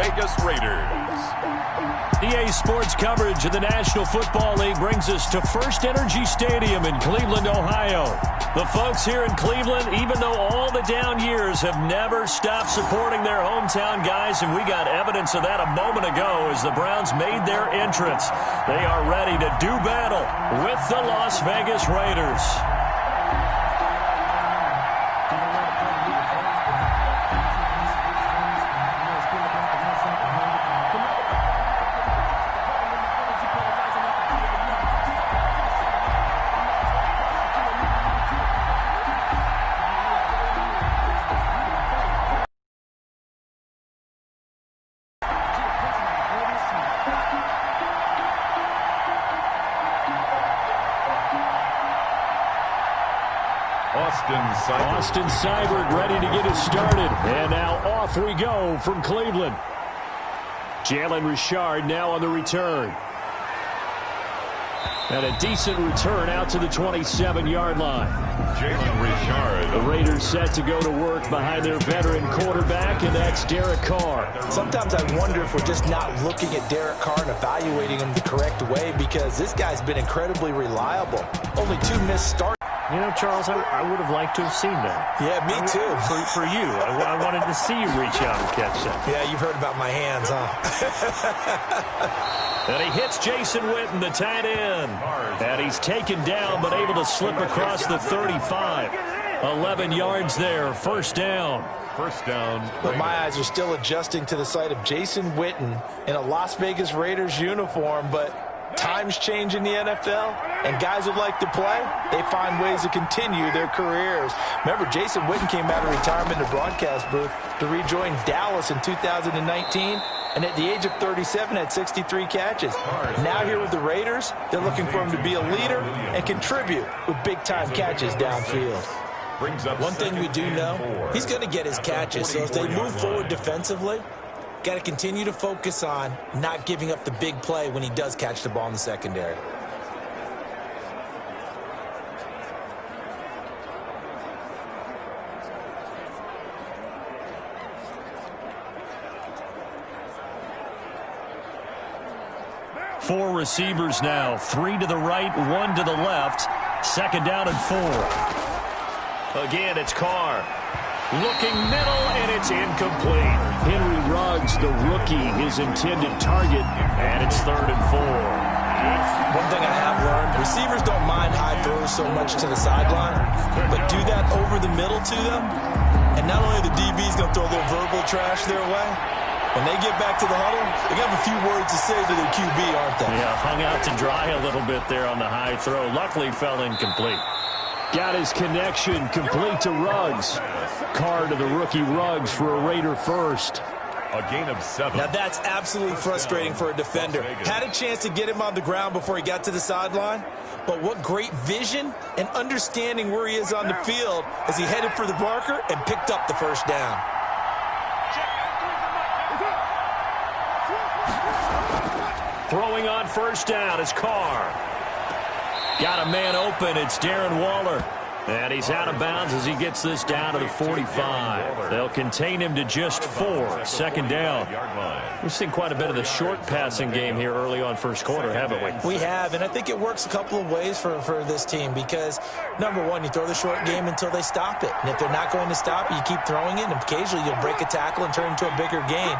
Vegas Raiders. EA Sports coverage of the National Football League brings us to First Energy Stadium in Cleveland, Ohio. The folks here in Cleveland, even though all the down years, have never stopped supporting their hometown guys, and we got evidence of that a moment ago as the Browns made their entrance. They are ready to do battle with the Las Vegas Raiders. Austin Seibert ready to get us started. And now off we go from Cleveland. Jalen Richard now on the return. And a decent return out to the 27-yard line. Jalen Richard. The Raiders set to go to work behind their veteran quarterback, and that's Derek Carr. Sometimes I wonder if we're just not looking at Derek Carr and evaluating him the correct way, because this guy's been incredibly reliable. Only 2 missed starts. You know, Charles, I would have liked to have seen that. Yeah, me too. For you. I wanted to see you reach out and catch that. Yeah, you've heard about my hands, huh? And he hits Jason Witten, the tight end. And he's taken down, but able to slip across the 35. 11 yards there, first down. First down. But my eyes are still adjusting to the sight of Jason Witten in a Las Vegas Raiders uniform, but times change in the NFL, and guys would like to play. They find ways to continue their careers. Remember, Jason Witten came out of retirement in the broadcast booth to rejoin Dallas in 2019, and at the age of 37 had 63 catches. Now here with the Raiders, they're looking for him to be a leader and contribute with big-time catches downfield. One thing we do know, he's going to get his catches, so if they move forward defensively, got to continue to focus on not giving up the big play when he does catch the ball in the secondary. Four receivers now, 3 to the right, 1 to the left. Second down and 4. Again, it's Carr. Looking middle, and it's incomplete. Henry Ruggs, the rookie, his intended target, and it's 3rd and 4. One thing I have learned, receivers don't mind high throws so much to the sideline, but do that over the middle to them, and not only the DB's going to throw a little verbal trash their way, when they get back to the huddle, they have a few words to say to their QB, aren't they? Yeah, hung out to dry a little bit there on the high throw. Luckily, fell incomplete. Got his connection complete to Ruggs. Carr to the rookie Ruggs for a Raider first. A gain of 7. Now that's absolutely frustrating for a defender. Had a chance to get him on the ground before he got to the sideline, but what great vision and understanding where he is on the field as he headed for the marker and picked up the first down. Throwing on first down is Carr. Got a man open. It's Darren Waller. And he's out of bounds as he gets this down to the 45. They'll contain him to just 4. Second down. We've seen quite a bit of the short passing game here early on first quarter, haven't we? We have, and I think it works a couple of ways for this team because, number one, you throw the short game until they stop it. And if they're not going to stop it, you keep throwing it, and occasionally you'll break a tackle and turn it into a bigger gain.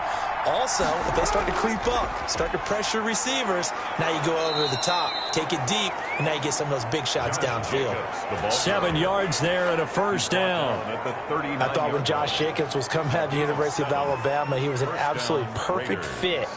Also, if they start to creep up, start to pressure receivers, now you go over the top, take it deep, and now you get some of those big shots downfield. 7 yards there and a first down. I thought when Josh Jacobs was coming out of the University of Alabama, he was an absolutely perfect fit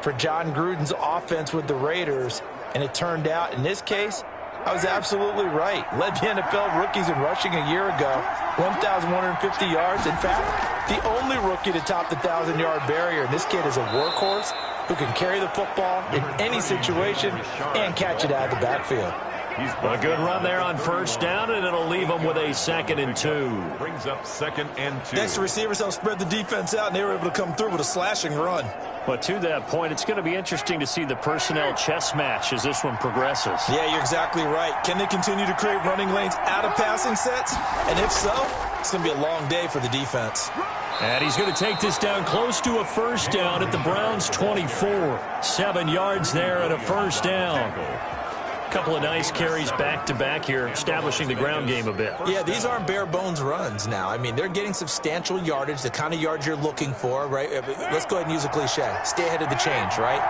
for John Gruden's offense with the Raiders, and it turned out, in this case, I was absolutely right. Led the NFL rookies in rushing a year ago, 1,150 yards. In fact, the only rookie to top the 1,000-yard barrier. And this kid is a workhorse who can carry the football in any situation and catch it out of the backfield. A good run there on first down, and it'll leave them with a 2nd and 2. Brings up 2nd and 2. Next, the receivers helped spread the defense out, and they were able to come through with a slashing run. But to that point, it's going to be interesting to see the personnel chess match as this one progresses. Yeah, you're exactly right. Can they continue to create running lanes out of passing sets? And if so, it's going to be a long day for the defense. And he's going to take this down close to a first down at the Browns' 24. 7 yards there and a first down. Couple of nice carries back-to-back here, establishing the ground game a bit. Yeah, these aren't bare-bones runs now. I mean, they're getting substantial yardage, the kind of yards you're looking for, right? Let's go ahead and use a cliche. Stay ahead of the change, right?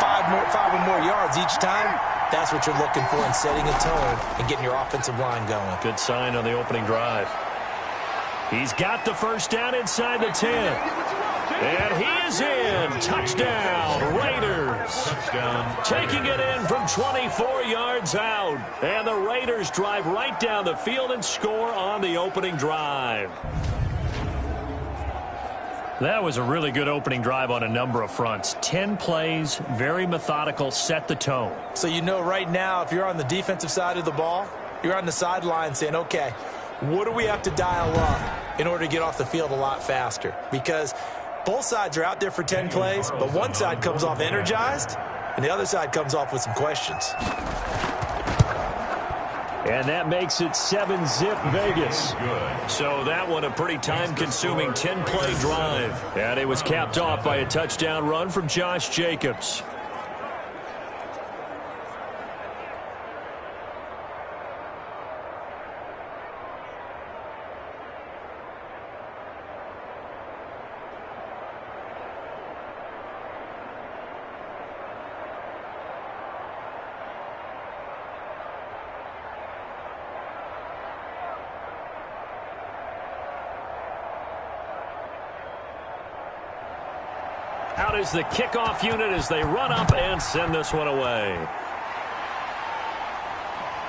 5 or more yards each time, that's what you're looking for in setting a tone and getting your offensive line going. Good sign on the opening drive. He's got the first down inside the 10. And he is in. Touchdown, Raiders. Touchdown. Taking it in from 24 yards out. And the Raiders drive right down the field and score on the opening drive. That was a really good opening drive on a number of fronts. 10 plays, very methodical, set the tone. So you know right now, if you're on the defensive side of the ball, you're on the sideline saying, okay, what do we have to dial up in order to get off the field a lot faster? Because both sides are out there for 10 plays, but one side comes off energized, and the other side comes off with some questions. And that makes it 7-zip Vegas. So that one a pretty time-consuming 10-play drive. And it was capped off by a touchdown run from Josh Jacobs. Out is the kickoff unit as they run up and send this one away.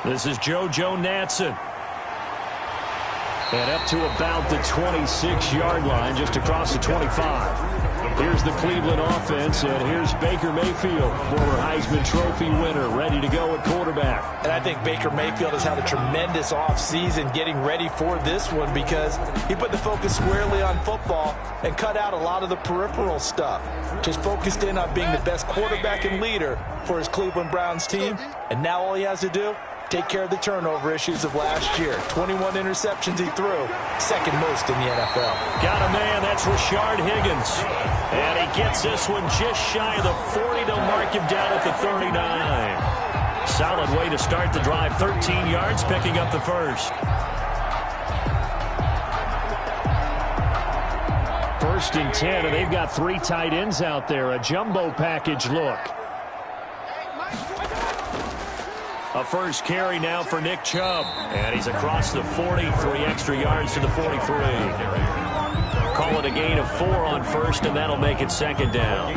This is JoJo Natson. And up to about the 26-yard line, just across the 25. Here's the Cleveland offense, and here's Baker Mayfield, former Heisman Trophy winner, ready to go at quarterback. And I think Baker Mayfield has had a tremendous offseason getting ready for this one because he put the focus squarely on football and cut out a lot of the peripheral stuff. Just focused in on being the best quarterback and leader for his Cleveland Browns team. And now all he has to do, take care of the turnover issues of last year. 21 interceptions he threw, second most in the NFL. Got a man, that's Rashard Higgins. And he gets this one just shy of the 40. They'll mark him down at the 39. Solid way to start the drive. 13 yards, picking up the first. First and 10, and they've got 3 tight ends out there. A jumbo package look. A first carry now for Nick Chubb. And he's across the 40, 3 extra yards to the 43. Call it a gain of 4 on first, and that'll make it second down.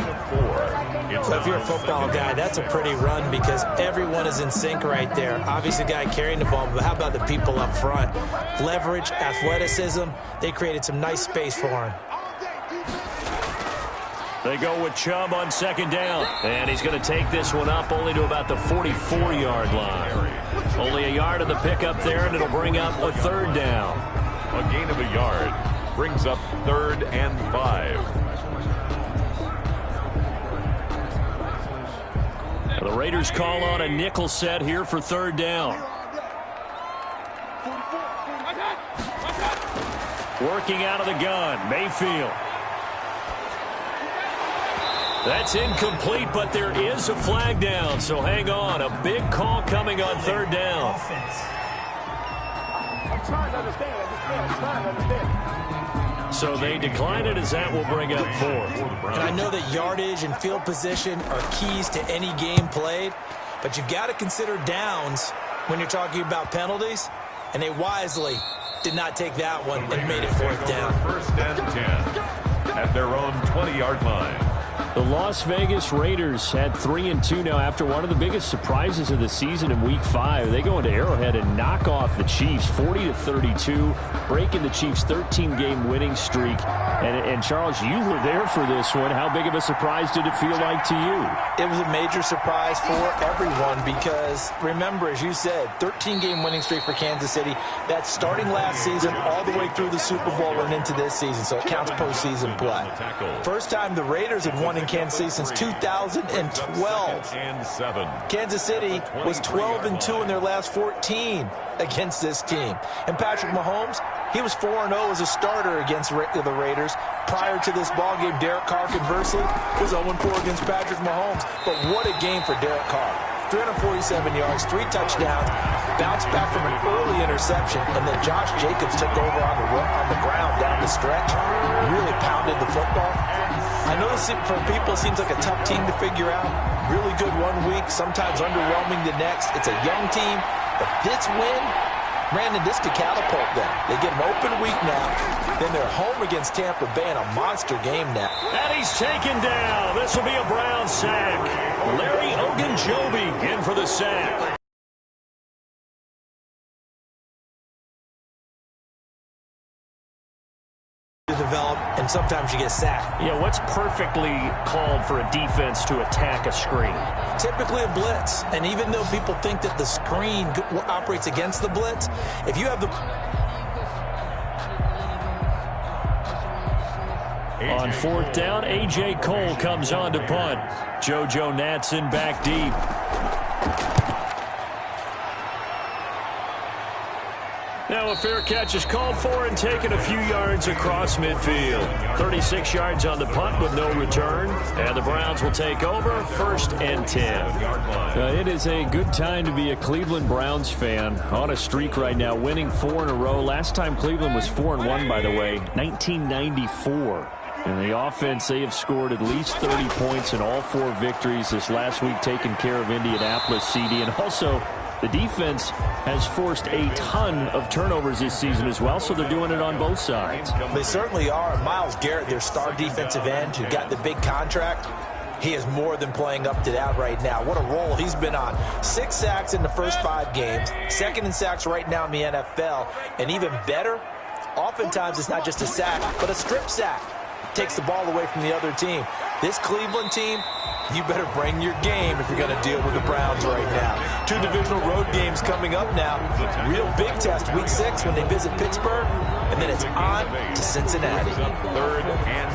So if you're a football guy, that's a pretty run because everyone is in sync right there. Obviously, the guy carrying the ball, but how about the people up front? Leverage, athleticism, they created some nice space for him. They go with Chubb on second down. And he's going to take this one up only to about the 44-yard line. Only a yard of the pickup there, and it'll bring up a third down. A gain of a yard brings up 3rd and 5. The Raiders call on a nickel set here for third down. Working out of the gun, Mayfield. That's incomplete, but there is a flag down, so hang on. A big call coming on third down. So they decline it as that will bring up 4. And I know that yardage and field position are keys to any game played, but you've got to consider downs when you're talking about penalties, and they wisely did not take that one and made it 4th down. 1st and 10 at their own 20-yard line. The Las Vegas Raiders at 3-2 now after one of the biggest surprises of the season in Week 5. They go into Arrowhead and knock off the Chiefs 40-32, breaking the Chiefs' 13-game winning streak. And Charles, you were there for this one. How big of a surprise did it feel like to you? It was a major surprise for everyone because, remember, as you said, 13-game winning streak for Kansas City. That's starting last season all the way through the Super Bowl and into this season, so it counts postseason play. First time the Raiders had won in Kansas City since 2012. Kansas City was 12-2 in their last 14 against this team. And Patrick Mahomes, he was 4-0 as a starter against the Raiders. Prior to this ball game, Derek Carr, conversely, was 0-4 against Patrick Mahomes. But what a game for Derek Carr. 347 yards, 3 touchdowns, bounced back from an early interception, and then Josh Jacobs took over on the ground down the stretch, really pounded the football. I know this, for people, seems like a tough team to figure out. Really good one week, sometimes underwhelming the next. It's a young team, but this win, Brandon, this could catapult them. They get an open week now. Then they're home against Tampa Bay in a monster game now. And he's taken down. This will be a Brown sack. Larry Ogunjobi in for the sack. Develop, and sometimes you get sacked. Yeah, what's perfectly called for a defense to attack a screen? Typically a blitz, and even though people think that the screen operates against the blitz, if you have the... On 4th down, A.J. Cole comes on to punt. JoJo Natson back deep. Now a fair catch is called for and taken a few yards across midfield. 36 yards on the punt with no return. And the Browns will take over 1st and 10. It is a good time to be a Cleveland Browns fan. On a streak right now, winning 4 in a row. Last time Cleveland was 4-1, by the way, 1994. And the offense, they have scored at least 30 points in all 4 victories this last week, taking care of Indianapolis, CD. And also, the defense has forced a ton of turnovers this season as well, so they're doing it on both sides. They certainly are. Myles Garrett, their star defensive end, who got the big contract, he is more than playing up to that right now. What a role he's been on. 6 sacks in the first 5 games, 2nd in sacks right now in the NFL. And even better, oftentimes it's not just a sack, but a strip sack. Takes the ball away from the other team. This Cleveland team, you better bring your game if you're going to deal with the Browns right now. 2 divisional road games coming up now. Real big test, Week 6 when they visit Pittsburgh, and then it's on to Cincinnati. 3rd and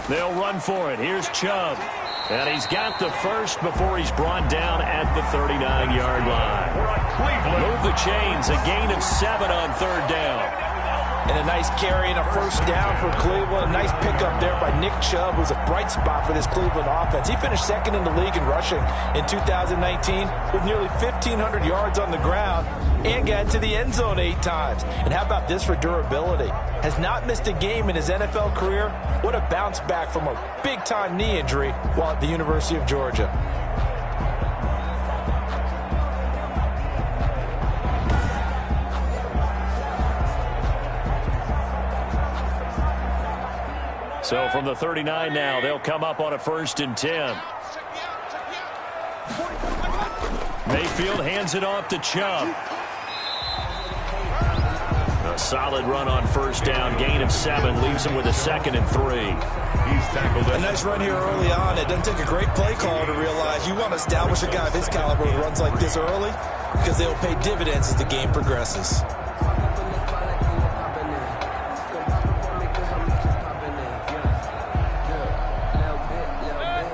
2. They'll run for it. Here's Chubb. And he's got the first before he's brought down at the 39-yard line. Move the chains. A gain of 7 on 3rd down. And a nice carry and a 1st down for Cleveland. A nice pickup there by Nick Chubb, who's a bright spot for this Cleveland offense. He finished 2nd in the league in rushing in 2019 with nearly 1,500 yards on the ground and got into the end zone 8 times. And how about this for durability? Has not missed a game in his NFL career. What a bounce back from a big-time knee injury while at the University of Georgia. So from the 39 now, they'll come up on a 1st and 10. Mayfield hands it off to Chubb. A solid run on 1st down. Gain of 7 leaves him with a 2nd and 3. He's tackled. A nice run here early on. It doesn't take a great play caller to realize you want to establish a guy of his caliber with runs like this early because they'll pay dividends as the game progresses.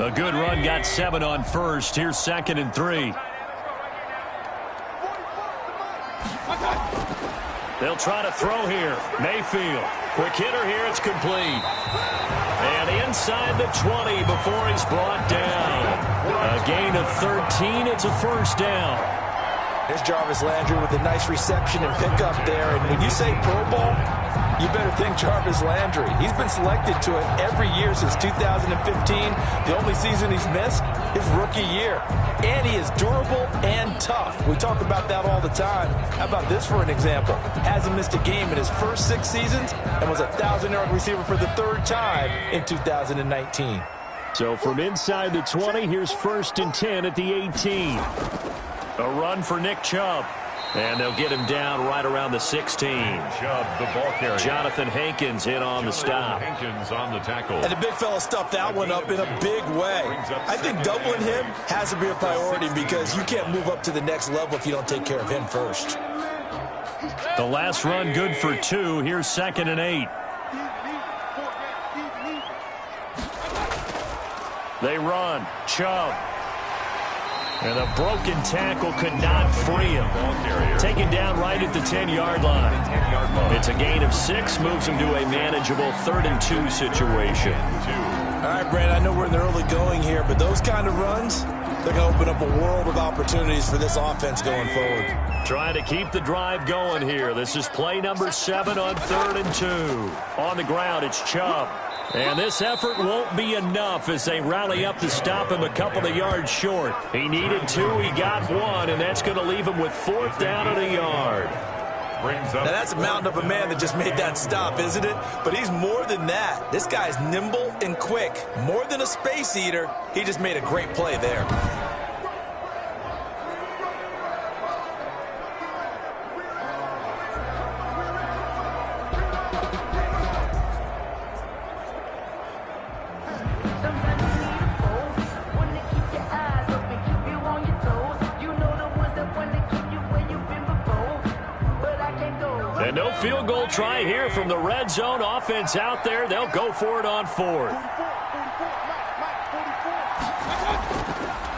A good run, got 7 on 1st. Here's 2nd and 3. They'll try to throw here. Mayfield. Quick hitter here. It's complete. And inside the 20 before he's brought down. A gain of 13. It's a 1st down. There's Jarvis Landry with a nice reception and pickup there. And when you say Pro Bowl, you better think Jarvis Landry. He's been selected to it every year since 2015. The only season he's missed is rookie year. And he is durable and tough. We talk about that all the time. How about this for an example? Hasn't missed a game in his first 6 seasons and was a 1,000-yard receiver for the 3rd time in 2019. So from inside the 20, here's 1st and 10 at the 18. A run for Nick Chubb. And they'll get him down right around the 16. Chubb, the ball carrier. Jonathan Hankins in on the stop. Hankins on the tackle. And the big fella stuffed that one up in a big way. I think doubling him has to be a priority because you can't move up to the next level if you don't take care of him first. The last run good for 2. Here's 2nd and 8. They run. Chubb. And a broken tackle could not free him. Taken down right at the 10-yard line. It's a gain of 6, moves him to a manageable 3rd and 2 situation. All right, Brandon, I know we're in the early going here, but those kind of runs, they're going to open up a world of opportunities for this offense going forward. Trying to keep the drive going here. This is play number 7 on 3rd and 2. On the ground, it's Chubb. And this effort won't be enough as they rally up to stop him a couple of yards short. He needed 2, he got 1, and that's going to leave him with 4th down and a yard. Now that's a mountain of a man that just made that stop, isn't it? But he's more than that. This guy's nimble and quick. More than a space eater, he just made a great play there. And no field goal try here from the red zone. Offense out there. They'll go for it on 4th.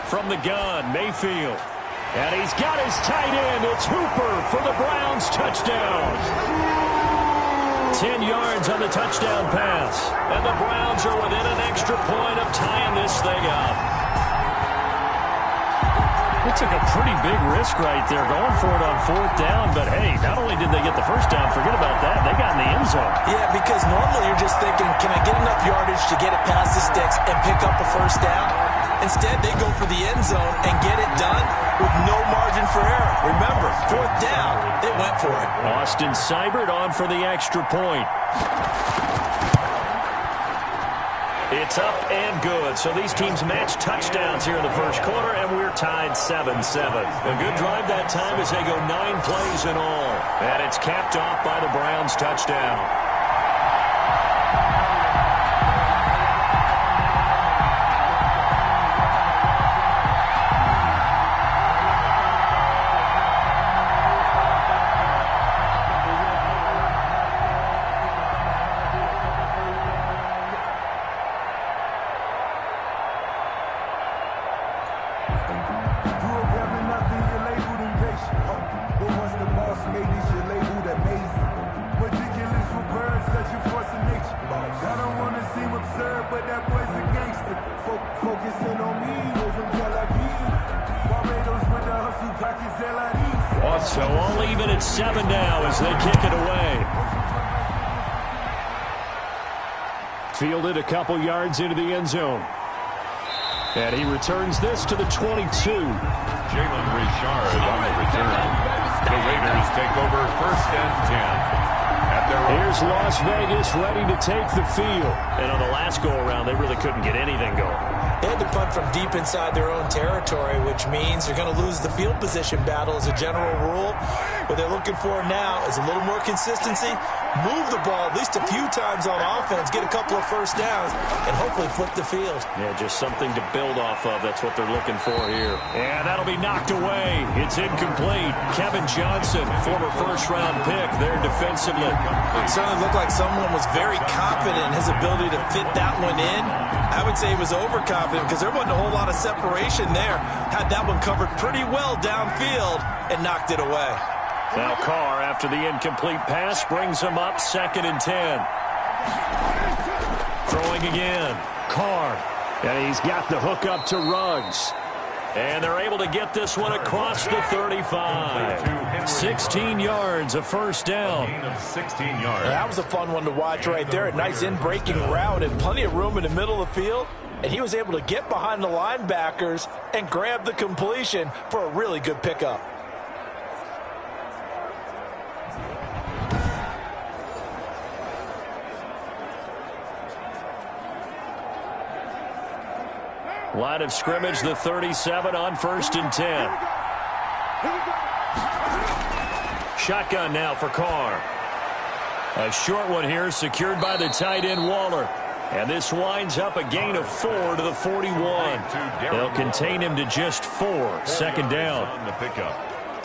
From the gun, Mayfield. And he's got his tight end. It's Hooper for the Browns touchdown. 10 yards on the touchdown pass. And the Browns are within an extra point of tying this thing up. They took a pretty big risk right there going for it on 4th down. But, hey, not only did they get the first down, forget about that, they got in the end zone. Yeah, because normally you're just thinking, can I get enough yardage to get it past the sticks and pick up a first down? Instead, they go for the end zone and get it done with no margin for error. Remember, 4th down, they went for it. Austin Seibert on for the extra point. It's up and good. So these teams match touchdowns here in the first quarter, and we're tied 7-7. A good drive that time as they go 9 plays in all. And it's capped off by the Browns touchdown. So all even at 7 now as they kick it away. Fielded a couple yards into the end zone. And he returns this to the 22. Jalen Richard on the return. The Raiders take over 1st and 10. Here's Las Vegas ready to take the field. And on the last go-around, they really couldn't get anything going. They had to punt from deep inside their own territory, which means they're going to lose the field position battle as a general rule. What they're looking for now is a little more consistency, move the ball at least a few times on offense, get a couple of first downs, and hopefully flip the field. Yeah, just something to build off of. That's what they're looking for here. And that'll be knocked away. It's incomplete. Kevin Johnson, former first-round pick there defensively. It certainly looked like someone was very confident in his ability to fit that one in. I would say he was overconfident because there wasn't a whole lot of separation there. Had that one covered pretty well downfield and knocked it away. Now Carr, after the incomplete pass, brings him up 2nd and 10. Throwing again. Carr. And he's got the hook up to Ruggs. And they're able to get this one across the 35. 16 yards, a first down. Gain of 16 yards. That was a fun one to watch right there. A nice in-breaking route and plenty of room in the middle of the field. And he was able to get behind the linebackers and grab the completion for a really good pickup. Line of scrimmage, the 37 on 1st and 10. Shotgun now for Carr. A short one here secured by the tight end Waller. And this winds up a gain of 4 to the 41. They'll contain him to just 4. Second down.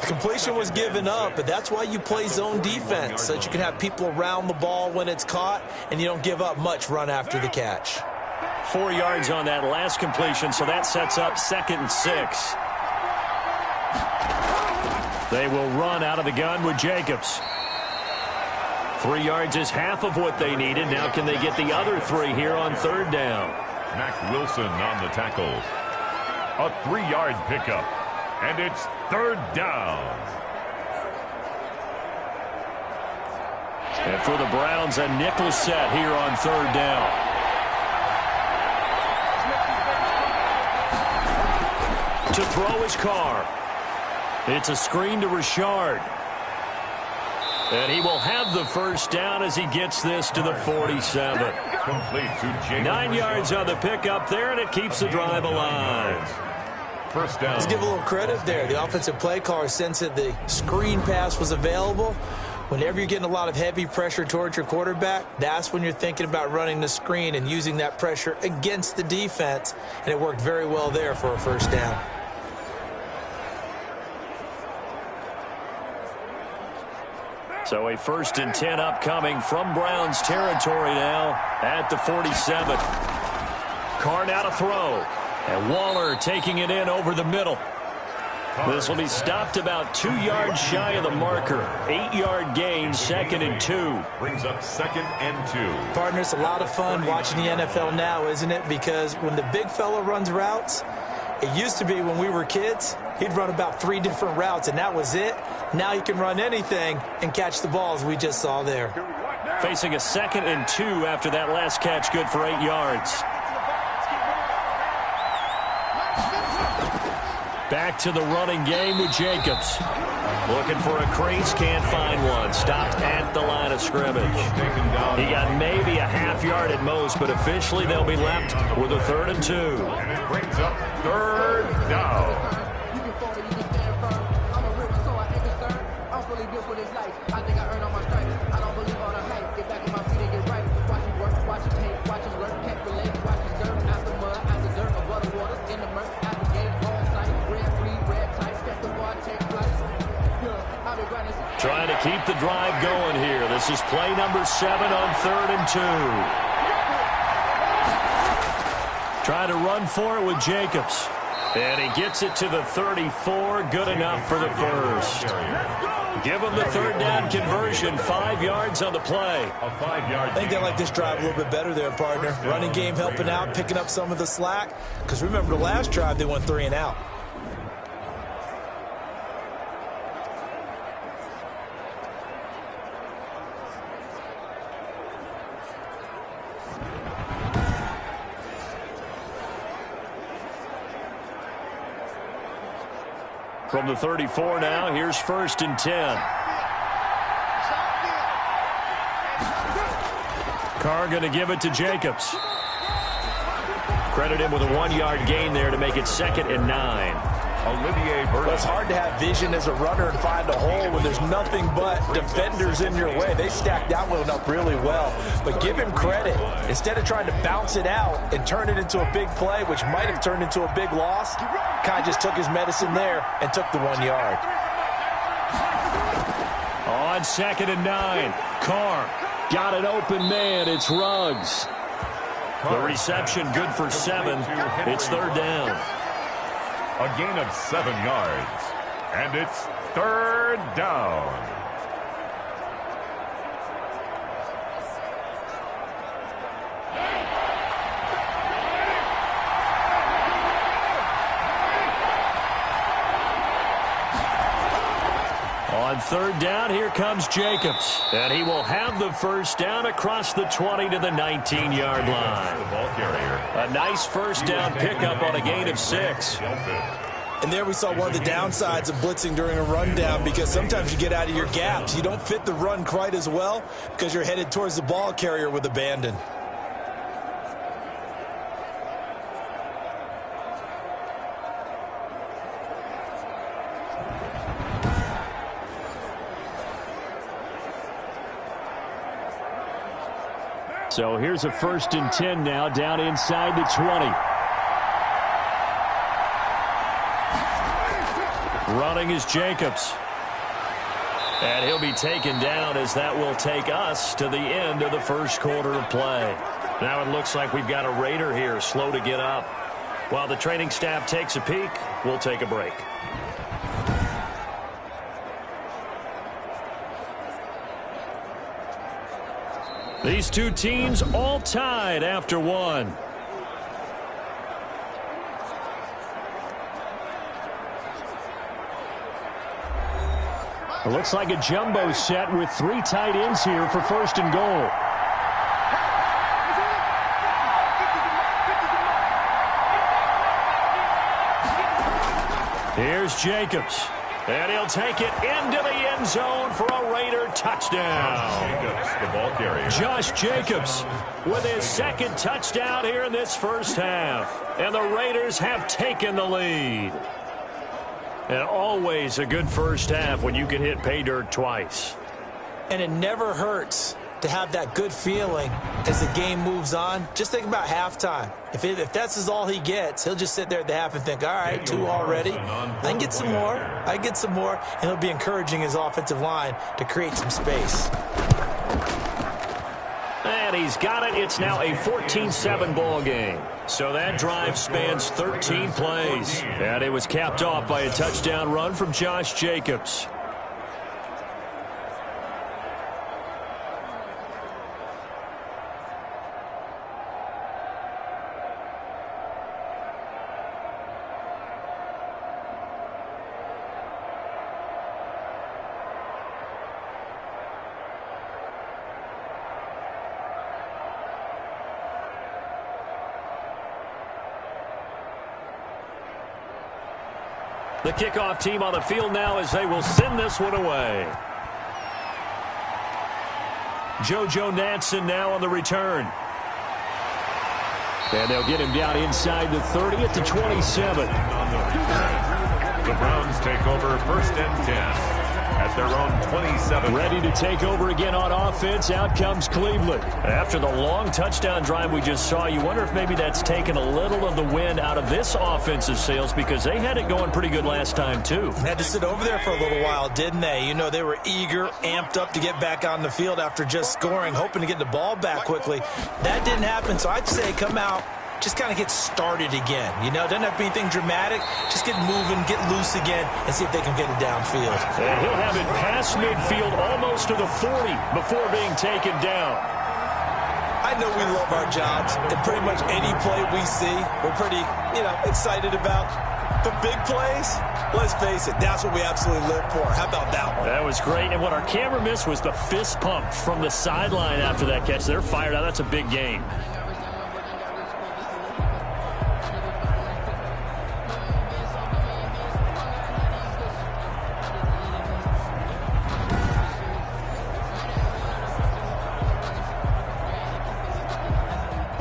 The completion was given up, but that's why you play zone defense, so that you can have people around the ball when it's caught, and you don't give up much run after the catch. 4 yards on that last completion, so that sets up 2nd and 6. They will run out of the gun with Jacobs. 3 yards is half of what they needed. Now can they get the other 3 here on 3rd down? Mac Wilson on the tackle. A 3-yard pickup. And it's 3rd down. And for the Browns, a nickel set here on 3rd down. To throw his Carr. It's a screen to Richard. And he will have the first down as he gets this to the 47. Complete to Jacob. 9 yards on the pickup there, and it keeps the drive alive. First down. Let's give a little credit there. The offensive play caller sensed that the screen pass was available. Whenever you're getting a lot of heavy pressure towards your quarterback, that's when you're thinking about running the screen and using that pressure against the defense. And it worked very well there for a first down. So a 1st and 10 upcoming from Browns territory now at the 47. Carr now to throw. And Waller taking it in over the middle. This will be stopped about 2 yards shy of the marker. 8-yard gain, 2nd and 2. Brings up 2nd and 2. Partner, it's a lot of fun watching the NFL now, isn't it? Because when the big fella runs routes, it used to be when we were kids, he'd run about 3 different routes, and that was it. Now he can run anything and catch the balls we just saw there. Facing a 2nd and 2 after that last catch, good for 8 yards. Back to the running game with Jacobs. Looking for a crease, can't find one. Stopped at the line of scrimmage. He got maybe a half yard at most, but officially they'll be left with a 3rd and 2. And it brings up 3rd down. Trying to keep the drive going here. This is play number 7 on 3rd and 2. Trying to run for it with Jacobs. And he gets it to the 34. Good enough for the first. Give him the 3rd down conversion. 5 yards on the play. A 5-yard. I think they like this drive a little bit better there, partner. Running game helping out, picking up some of the slack. Because remember the last drive, they went 3 and out. From the 34 now, here's 1st and 10. Carr going to give it to Jacobs. Credit him with a 1-yard gain there to make it 2nd and 9. Olivier Burton. Well, it's hard to have vision as a runner and find a hole when there's nothing but defenders in your way. They stacked that one up really well. But give him credit. Instead of trying to bounce it out and turn it into a big play, which might have turned into a big loss, kind of just took his medicine there and took the 1 yard. On 2nd and 9, Carr got an open man. It's Ruggs. The reception good for 7. It's 3rd down. A gain of 7 yards. And it's 3rd down. third down, here comes Jacobs. And he will have the first down across the 20 to the 19-yard line. A nice first down pickup on a gain of 6. And there we saw one of the downsides of blitzing during a rundown, because sometimes you get out of your gaps. You don't fit the run quite as well because you're headed towards the ball carrier with abandon. So here's a 1st and 10 now, down inside the 20. Running is Jacobs. And he'll be taken down, as that will take us to the end of the first quarter of play. Now it looks like we've got a Raider here, slow to get up. While the training staff takes a peek, we'll take a break. These two teams all tied after one. It looks like a jumbo set with 3 tight ends here for 1st and goal. Here's Jacobs. And he'll take it into the end zone for a Raider touchdown. Jacobs, the ball carrier. Josh Jacobs with his 2nd touchdown here in this first half. And the Raiders have taken the lead. And always a good first half when you can hit pay dirt twice. And it never hurts to have that good feeling as the game moves on. Just think about halftime. If that's all he gets, he'll just sit there at the half and think, all right, 2 already. I can get some more. I can get some more. And he'll be encouraging his offensive line to create some space. And he's got it. It's now a 14-7 ball game. So that drive spans 13 plays. And it was capped off by a touchdown run from Josh Jacobs. The kickoff team on the field now as they will send this one away. JoJo Natson now on the return. And they'll get him down inside the 30 at the 27. The Browns take over 1st and 10 at their own 27. Ready to take over again on offense. Out comes Cleveland. After the long touchdown drive we just saw, you wonder if maybe that's taken a little of the wind out of this offensive sails, because they had it going pretty good last time too. Had to sit over there for a little while, didn't they? You know, they were eager, amped up to get back on the field after just scoring, hoping to get the ball back quickly. That didn't happen, so I'd say come out, just kind of get started again. You know, doesn't have to be anything dramatic. Just get moving, get loose again, and see if they can get it downfield. And he'll have it past midfield almost to the 40 before being taken down. I know we love our jobs, and pretty much any play we see, we're pretty, excited about. But big plays, let's face it, that's what we absolutely live for. How about that one? That was great. And what our camera missed was the fist pump from the sideline after that catch. They're fired out. That's a big game.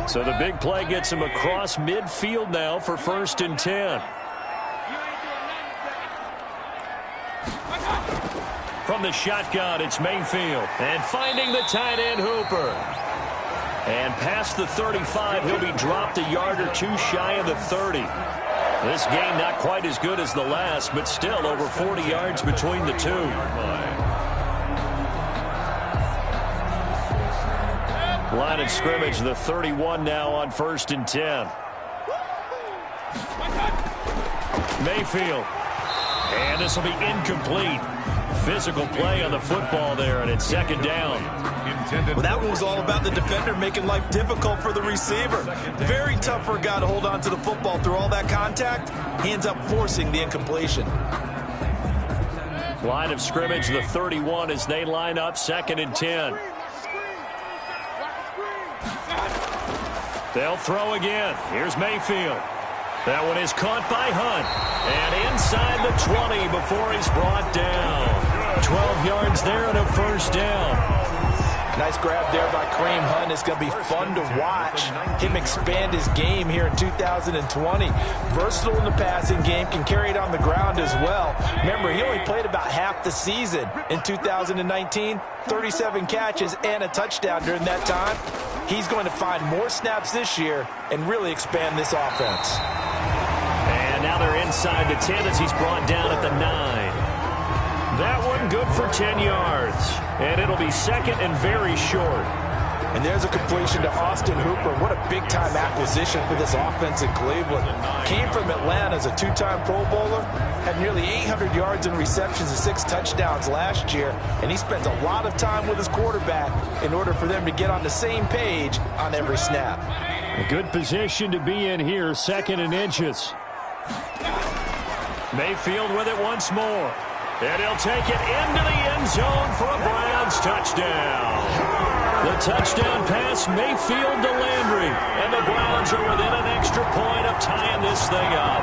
So the big play gets him across midfield now for 1st and 10. From the shotgun, it's Mayfield. And finding the tight end Hooper. And past the 35, he'll be dropped a yard or 2 shy of the 30. This game not quite as good as the last, but still over 40 yards between the two. Line of scrimmage, the 31 now on 1st and 10. Mayfield. And this will be incomplete. Physical play on the football there, and it's 2nd down. Well, that one was all about the defender making life difficult for the receiver. Very tough for a guy to hold on to the football through all that contact. He ends up forcing the incompletion. Line of scrimmage, the 31 as they line up 2nd and 10. They'll throw again. Here's Mayfield. That one is caught by Hunt. And inside the 20 before he's brought down. 12 yards there and a first down. Nice grab there by Kareem Hunt. It's going to be fun to watch him expand his game here in 2020. Versatile in the passing game, can carry it on the ground as well. Remember, he only played about half the season in 2019, 37 catches and a touchdown during that time. He's going to find more snaps this year and really expand this offense. And now they're inside the 10 as he's brought down at the 9. That one good for 10 yards. And it'll be 2nd and very short. And there's a completion to Austin Hooper. What a big-time acquisition for this offense in Cleveland. Came from Atlanta as a 2-time Pro Bowler. Had nearly 800 yards in receptions and 6 touchdowns last year. And he spends a lot of time with his quarterback in order for them to get on the same page on every snap. A good position to be in here, 2nd and inches. Mayfield with it once more. And he'll take it into the end zone for a Browns touchdown. The touchdown pass, Mayfield to Landry. And the Browns are within an extra point of tying this thing up.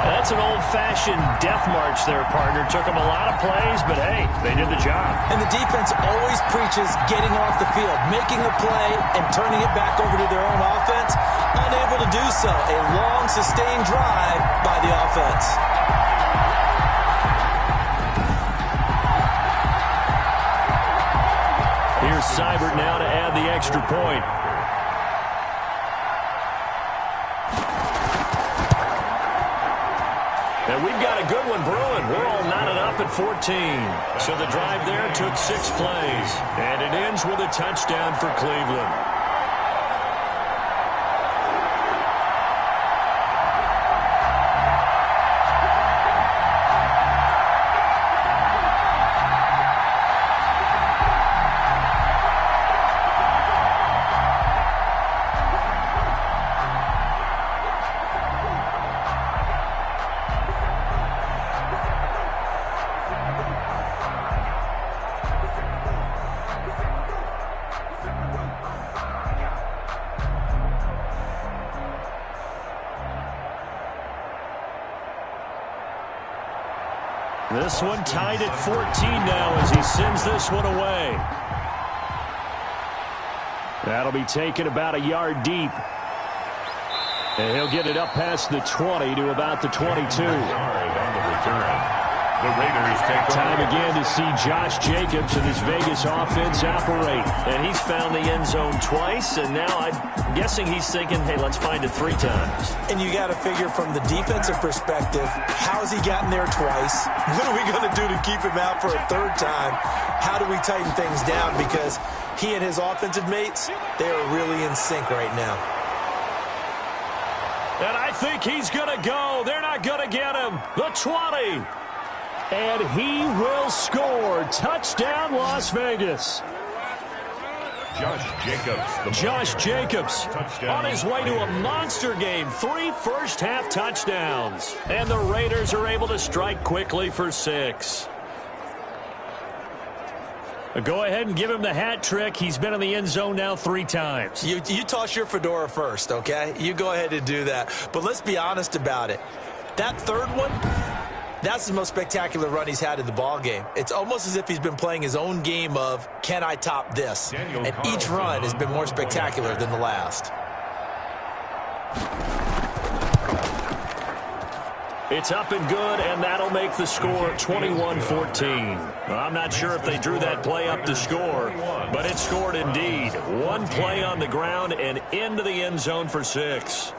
That's an old-fashioned death march there, partner. Took them a lot of plays, but hey, they did the job. And the defense always preaches getting off the field, making a play, and turning it back over to their own offense. Unable to do so. A long, sustained drive by the offense. Here's Seibert now to add the extra point. And we've got a good one brewing. We're all knotted up at 14. So the drive there took 6 plays. And it ends with a touchdown for Cleveland. This one tied at 14 now as he sends this one away. That'll be taken about a yard deep. And he'll get it up past the 20 to about the 22. On the return. The Raiders take time again to see Josh Jacobs and his Vegas offense operate. And he's found the end zone twice, and now I'm guessing he's thinking, hey, let's find it 3 times. And you got to figure from the defensive perspective, how's he gotten there twice? What are we going to do to keep him out for a 3rd time? How do we tighten things down? Because he and his offensive mates, they are really in sync right now. And I think he's going to go. They're not going to get him. The 20. And he will score. Touchdown, Las Vegas. Josh Jacobs on his way to a monster game. 3 first-half touchdowns. And the Raiders are able to strike quickly for 6. Go ahead and give him the hat trick. He's been in the end zone now 3 times. You toss your fedora first, okay? You go ahead and do that. But let's be honest about it. That 3rd one, that's the most spectacular run he's had in the ball game. It's almost as if he's been playing his own game of, can I top this? And each run has been more spectacular than the last. It's up and good, and that'll make the score 21-14. Well, I'm not sure if they drew that play up to score, but it scored indeed. 1 play on the ground and into the end zone for 6.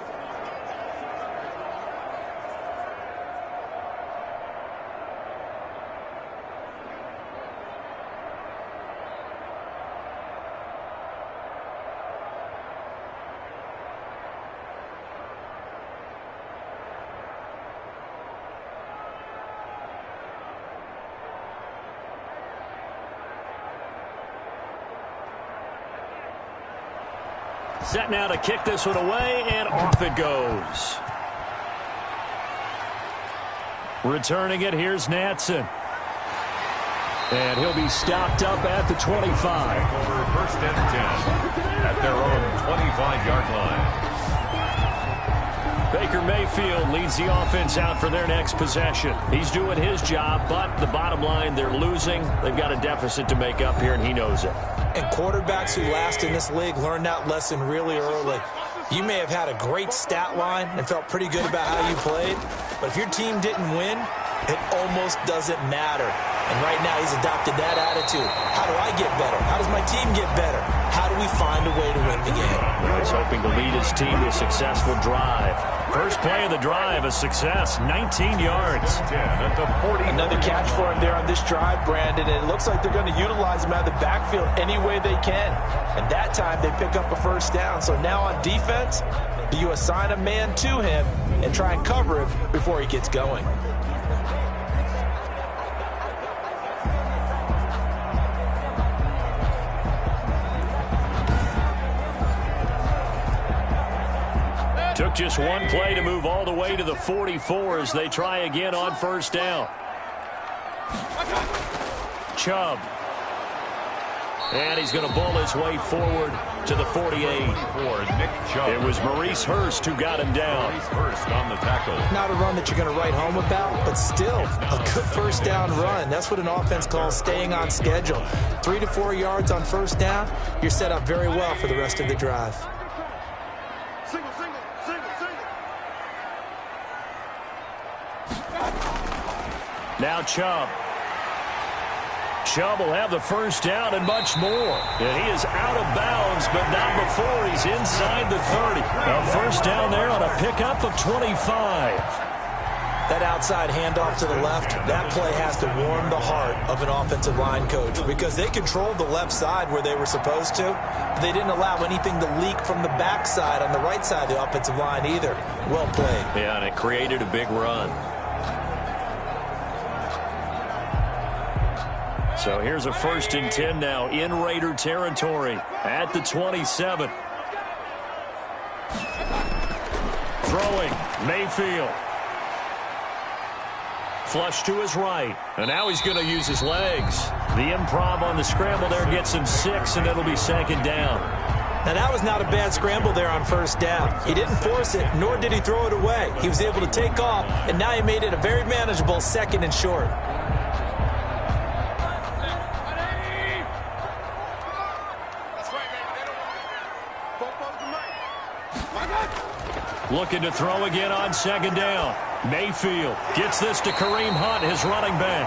Set now to kick this one away, and off it goes. Returning it, here's Natson. And he'll be stopped up at the 25. Over first and 10 at their own 25-yard line. Baker Mayfield leads the offense out for their next possession. He's doing his job, but the bottom line, they're losing. They've got a deficit to make up here, and he knows it. And quarterbacks who last in this league learned that lesson really early. You may have had a great stat line and felt pretty good about how you played, but if your team didn't win, it almost doesn't matter. And right now he's adopted that attitude. How do I get better? How does my team get better? How do we find a way to win the game? He's hoping to lead his team to a successful drive. First play of the drive, a success, 19 yards. Another catch for him there on this drive, Brandon. And it looks like they're going to utilize him out of the backfield any way they can. And that time they pick up a first down. So now on defense, you assign a man to him and try and cover him before he gets going. Took just one play to move all the way to the 44 as they try again on first down. Chubb. And he's going to bowl his way forward to the 48. It was Maurice Hurst who got him down. Maurice Hurst on the tackle. Not a run that you're going to write home about, but still a good first down run. That's what an offense calls staying on schedule. 3 to 4 yards on first down, you're set up very well for the rest of the drive. Now Chubb. Chubb will have the first down and much more. And he is out of bounds, but not before he's inside the 30. A first down there on a pickup of 25. That outside handoff to the left, that play has to warm the heart of an offensive line coach because they controlled the left side where they were supposed to. But they didn't allow anything to leak from the backside on the right side of the offensive line either. Well played. Yeah, and it created a big run. So here's a first and 10 now in Raider territory at the 27. Throwing, Mayfield. Flush to his right. And now he's going to use his legs. The improv on the scramble there gets him 6, and it'll be second down. Now that was not a bad scramble there on first down. He didn't force it, nor did he throw it away. He was able to take off, and now he made it a very manageable second and short. Looking to throw again on second down. Mayfield gets this to Kareem Hunt, his running back.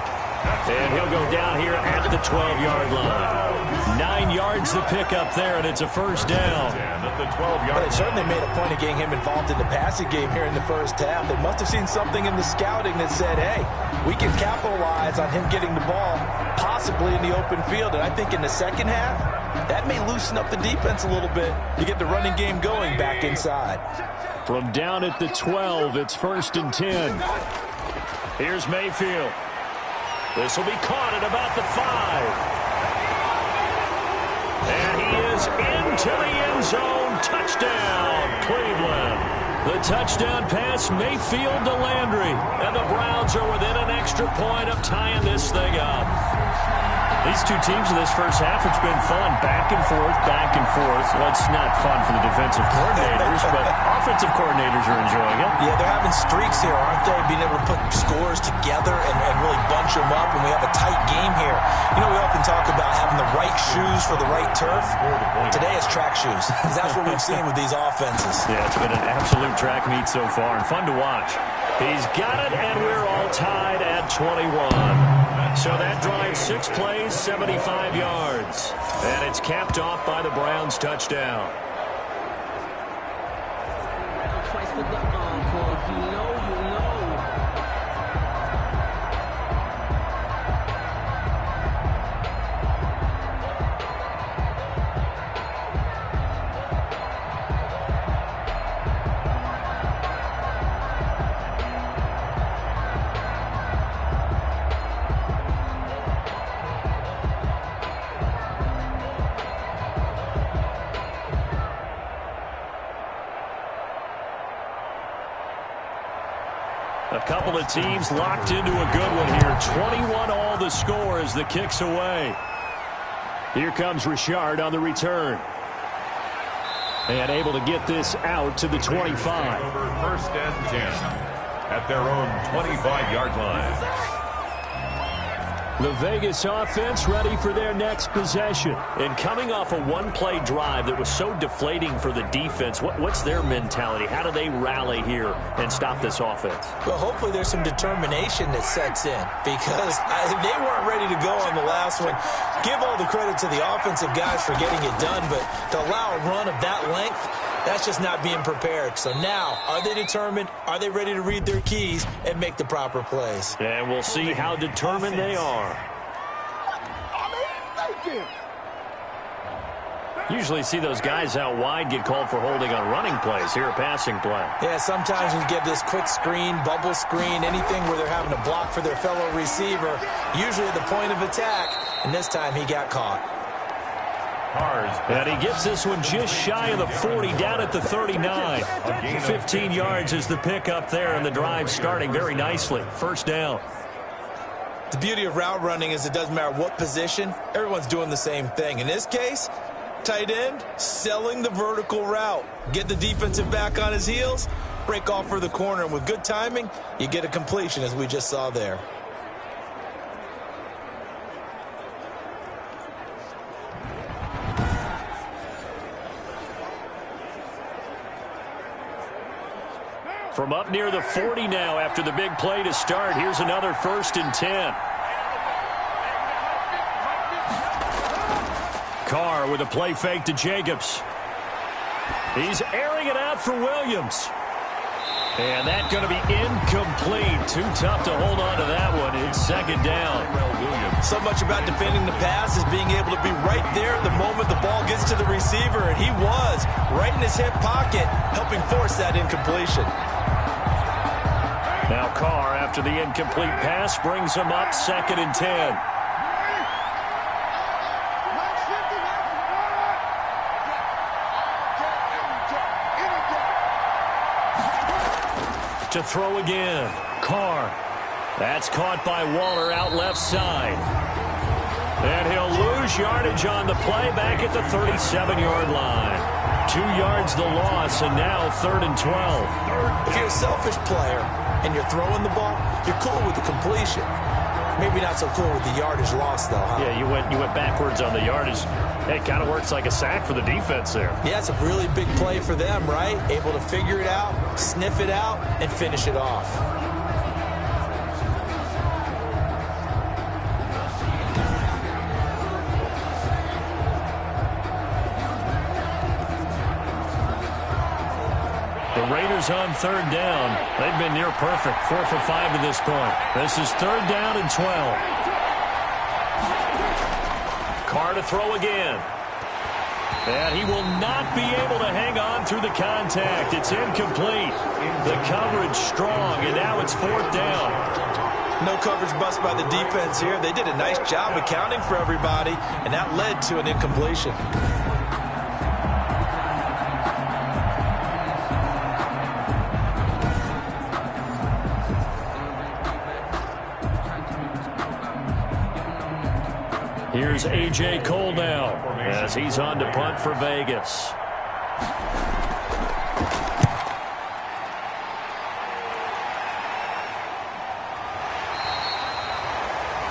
And he'll go down here at the 12-yard line. 9 yards to pick up there, and it's a first down. But they certainly made a point of getting him involved in the passing game here in the first half. They must have seen something in the scouting that said, hey, we can capitalize on him getting the ball possibly in the open field. And I think in the second half, that may loosen up the defense a little bit to get the running game going back inside. From down at the 12, it's first and 10. Here's Mayfield. This will be caught at about the 5. And he is into the end zone. Touchdown, Cleveland. The touchdown pass, Mayfield to Landry. And the Browns are within an extra point of tying this thing up. These two teams in this first half, it's been fun. Back and forth, back and forth. Well, it's not fun for the defensive coordinators, but offensive coordinators are enjoying it. Yeah, they're having streaks here, aren't they? Being able to put scores together and really bunch them up, and we have a tight game here. You know, we often talk about having the right shoes for the right turf. Today it's track shoes, because that's what we've seen with these offenses. Yeah, it's been an absolute track meet so far, and fun to watch. He's got it, and we're all tied at 21. So that drives 6 plays, 75 yards. And it's capped off by the Browns' touchdown. Twice for the encore. If you know, you know. A couple of teams locked into a good one here. 21 all the score as the kick's away. Here comes Richard on the return. And able to get this out to the 25. Over 1st and 10 at their own 25-yard line. The Vegas offense ready for their next possession. And coming off a one-play drive that was so deflating for the defense, what's their mentality? How do they rally here and stop this offense? Well, hopefully there's some determination that sets in because they weren't ready to go on the last one. Give all the credit to the offensive guys for getting it done, but to allow a run of that length, that's just not being prepared. So now, are they determined? Are they ready to read their keys and make the proper plays? And we'll see how determined they are. Usually see those guys out wide get called for holding on running plays. Here a passing play. Yeah, sometimes we give this quick screen, bubble screen, anything where they're having to block for their fellow receiver, usually at the point of attack, and this time he got caught. And he gets this one just shy of the 40, down at the 39. 15 yards is the pickup there, and the drive starting very nicely. First down. The beauty of route running is it doesn't matter what position, everyone's doing the same thing. In this case, tight end, selling the vertical route. Get the defensive back on his heels, break off for the corner, and with good timing, you get a completion as we just saw there. From up near the 40 now after the big play to start. Here's another 1st and 10. Carr with a play fake to Jacobs. He's airing it out for Williams. And that's going to be incomplete. Too tough to hold on to that one. It's 2nd down. So much about defending the pass is being able to be right there the moment the ball gets to the receiver, and he was right in his hip pocket, helping force that incompletion. Now Carr, after the incomplete pass, brings him up 2nd and 10. To throw again. Carr. That's caught by Waller out left side. And he'll lose yardage on the play back at the 37-yard line. 2 yards the loss, and now 3rd and 12. If you're a selfish player and you're throwing the ball, you're cool with the completion. Maybe not so cool with the yardage loss, though, huh? Yeah, you went backwards on the yardage. It kind of works like a sack for the defense there. Yeah, it's a really big play for them, right? Able to figure it out, sniff it out, and finish it off. The Raiders on 3rd down. They've been near perfect. 4 for 5 to this point. This is 3rd down and 12. Carr to throw again. And he will not be able to hang on through the contact. It's incomplete. The coverage strong, and now it's 4th down. No coverage bust by the defense here. They did a nice job accounting for everybody, and that led to an incompletion. Here's A.J. Cole now as he's on to punt for Vegas.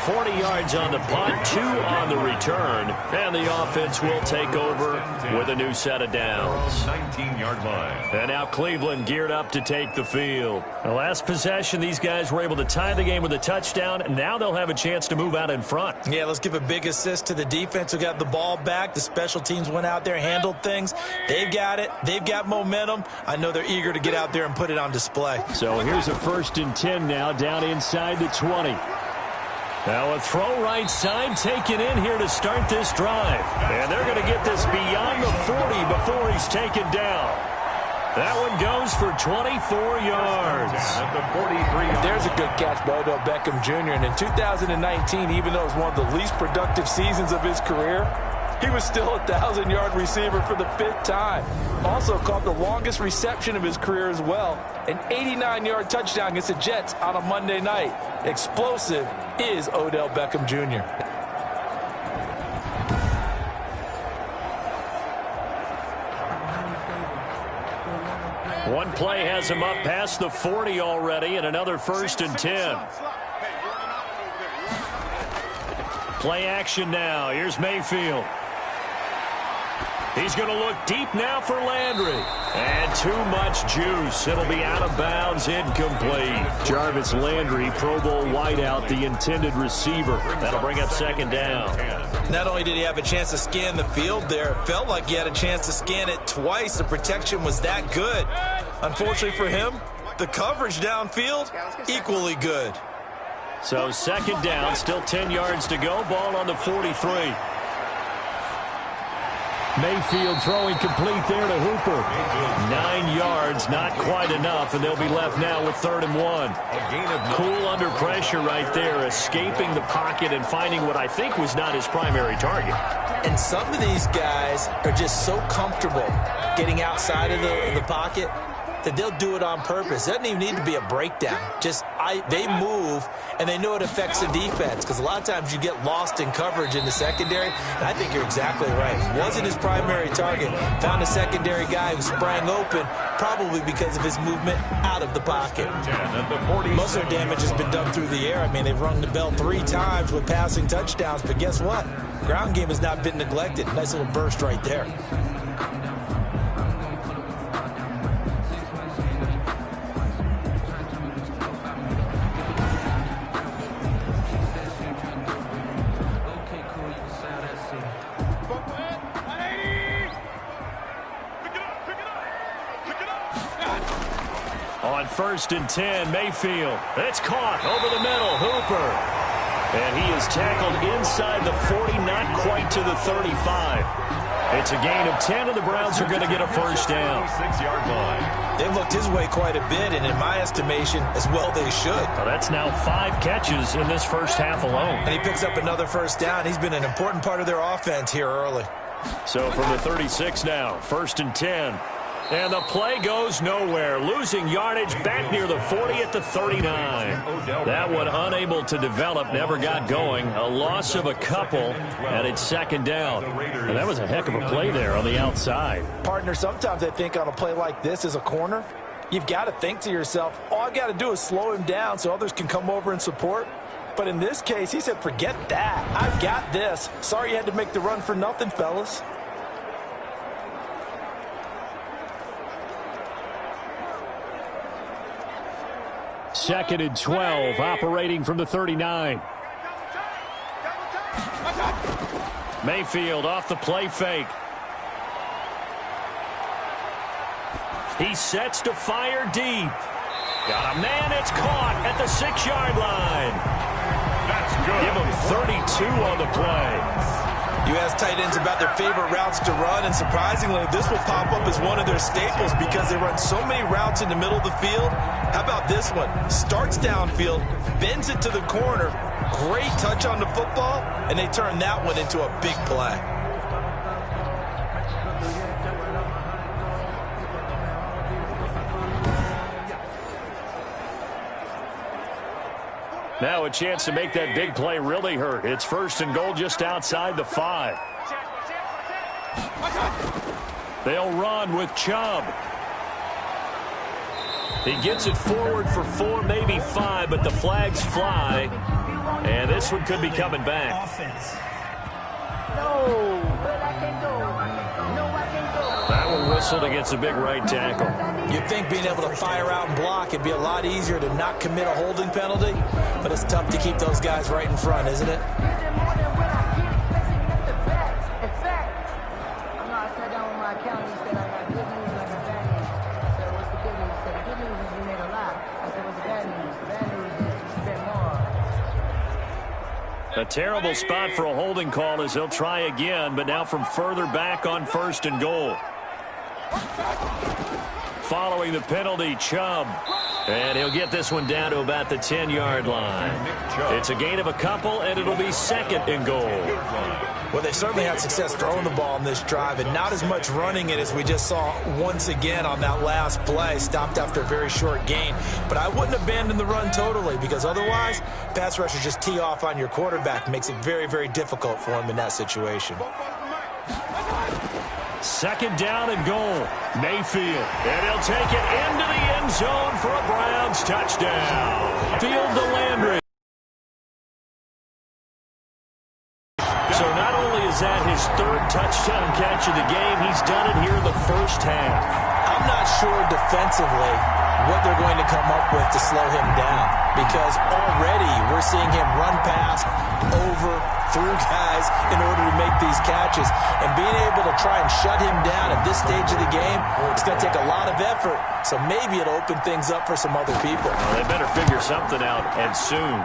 40 yards on the punt, 2 on the return, and the offense will take over with a new set of downs. 19-yard line. And now Cleveland geared up to take the field. The last possession, these guys were able to tie the game with a touchdown, and now they'll have a chance to move out in front. Yeah, let's give a big assist to the defense who got the ball back. The special teams went out there, handled things. They've got it. They've got momentum. I know they're eager to get out there and put it on display. So here's a 1st and 10 now down inside the 20. Now a throw right side taken in here to start this drive. And they're going to get this beyond the 40 before he's taken down. That one goes for 24 yards. At the 43. There's a good catch by Odell Beckham Jr. And in 2019, even though it was one of the least productive seasons of his career, He was still a 1,000-yard receiver for the 5th time. Also caught the longest reception of his career as well. An 89-yard touchdown against the Jets on a Monday night. Explosive is Odell Beckham Jr. One play has him up past the 40 already, and another 1st and 10. Play action now. Here's Mayfield. He's going to look deep now for Landry. And too much juice. It'll be out of bounds, incomplete. Jarvis Landry, Pro Bowl wideout, the intended receiver. That'll bring up 2nd down. Not only did he have a chance to scan the field there, it felt like he had a chance to scan it twice. The protection was that good. Unfortunately for him, the coverage downfield, equally good. So 2nd down, still 10 yards to go. Ball on the 43. Mayfield throwing complete there to Hooper. 9 yards, not quite enough, and they'll be left now with 3rd and 1. Cool under pressure right there, escaping the pocket and finding what I think was not his primary target. And some of these guys are just so comfortable getting outside of the pocket that they'll do it on purpose. It doesn't even need to be a breakdown. They move, and they know it affects the defense, because a lot of times you get lost in coverage in the secondary, and I think you're exactly right. Wasn't his primary target. Found a secondary guy who sprang open, probably because of his movement out of the pocket. Most of their damage has been done through the air. I mean, they've rung the bell 3 times with passing touchdowns, but guess what? Ground game has not been neglected. Nice little burst right there. On 1st and 10, Mayfield. It's caught over the middle. Hooper. And he is tackled inside the 40, not quite to the 35. It's a gain of 10, and the Browns are going to get a 1st down. 6-yard line. They've looked his way quite a bit, and in my estimation, as well they should. Well, that's now 5 catches in this first half alone. And he picks up another 1st down. He's been an important part of their offense here early. So from the 36 now, 1st and 10. And the play goes nowhere. Losing yardage back near the 40 at the 39. That one unable to develop, never got going. A loss of a couple, and it's 2nd down. And that was a heck of a play there on the outside. Partner, sometimes I think on a play like this as a corner, you've got to think to yourself, all I've got to do is slow him down so others can come over and support. But in this case, he said, forget that. I've got this. Sorry you had to make the run for nothing, fellas. Second and 12, operating from the 39. Mayfield off the play fake. He sets to fire deep. Got a man, it's caught at the 6-yard line. That's good. Give him 32 on the play. You ask tight ends about their favorite routes to run, and surprisingly, this will pop up as one of their staples because they run so many routes in the middle of the field. How about this one? Starts downfield, bends it to the corner, great touch on the football, and they turn that one into a big play. Now a chance to make that big play really hurt. It's 1st and goal just outside the 5. They'll run with Chubb. He gets it forward for 4, maybe 5, but the flags fly. And this one could be coming back. That one whistled against a big right tackle. You'd think being able to fire out and block, it'd be a lot easier to not commit a holding penalty, but it's tough to keep those guys right in front, isn't it? A terrible spot for a holding call as they'll try again, but now from further back on 1st and goal. Following the penalty, Chubb And he'll get this one down to about the 10-yard line. It's a gain of a couple, and it'll be second and goal. Well, they certainly had success throwing the ball in this drive, and not as much running it as we just saw once again on that last play. Stopped after a very short gain. But I wouldn't abandon the run totally, because otherwise, pass rushers just tee off on your quarterback. Makes it very, very difficult for him in that situation. Second down and goal. Mayfield. And he'll take it into the end zone for a Browns touchdown. Field to Landry. So not only is that his third touchdown catch of the game, he's done it here in the first half. I'm not sure defensively what they're going to come up with to slow him down, because already we're seeing him run past, over, through guys in order to make these catches. And being able to try and shut him down at this stage of the game, it's going to take a lot of effort. So maybe it'll open things up for some other people. Well, they better figure something out, and soon.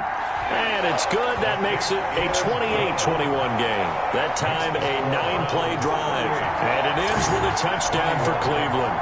And it's good. That makes it a 28-21 game. That time a 9-play drive. And it ends with a touchdown for Cleveland.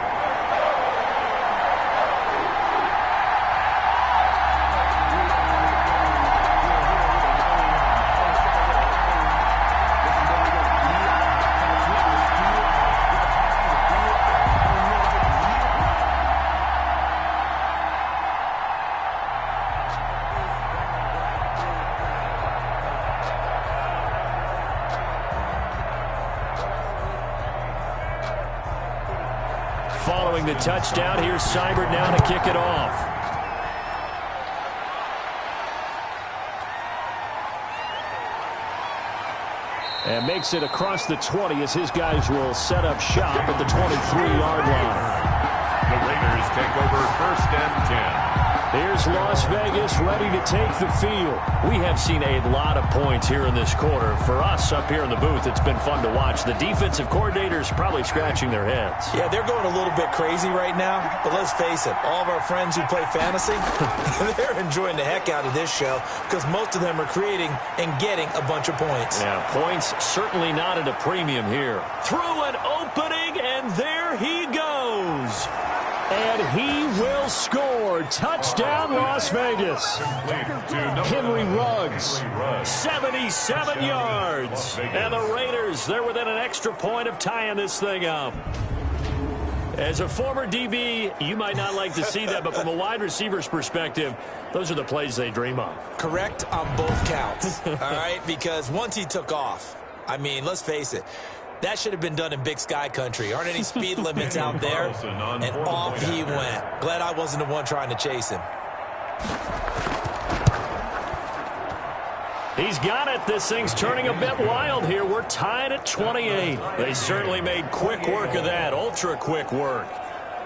Following the touchdown, here's Seibert now to kick it off. And makes it across the 20 as his guys will set up shop at the 23-yard line. The Raiders take over first and 10. Here's Las Vegas ready to take the field. We have seen a lot of points here in this quarter. For us up here in the booth, it's been fun to watch. The defensive coordinators probably scratching their heads. Yeah, they're going a little bit crazy right now. But let's face it, all of our friends who play fantasy, they're enjoying the heck out of this show because most of them are creating and getting a bunch of points. Yeah, points certainly not at a premium here. Through an opening, and there he goes. And he will score. Touchdown, Las Vegas. Henry Ruggs, 77 yards. And the Raiders, they're within an extra point of tying this thing up. As a former DB, you might not like to see that, but from a wide receiver's perspective, those are the plays they dream of. Correct on both counts, all right? Because once he took off, I mean, let's face it, that should have been done in Big Sky country. Aren't any speed limits out there? And off he went. Glad I wasn't the one trying to chase him. He's got it. This thing's turning a bit wild here. We're tied at 28. They certainly made quick work of that. Ultra quick work.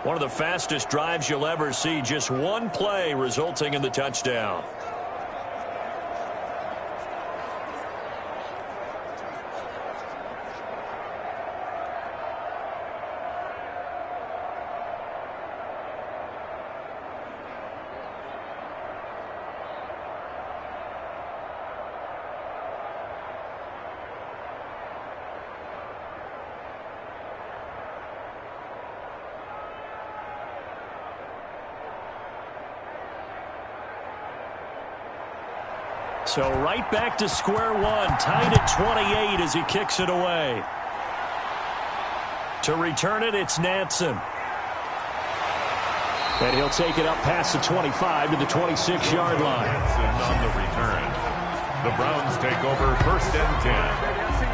One of the fastest drives you'll ever see. Just one play resulting in the touchdown. So right back to square one, tied at 28 as he kicks it away. To return it, it's Nansen. And he'll take it up past the 25 to the 26-yard line. Nansen on the return. The Browns take over first and 10.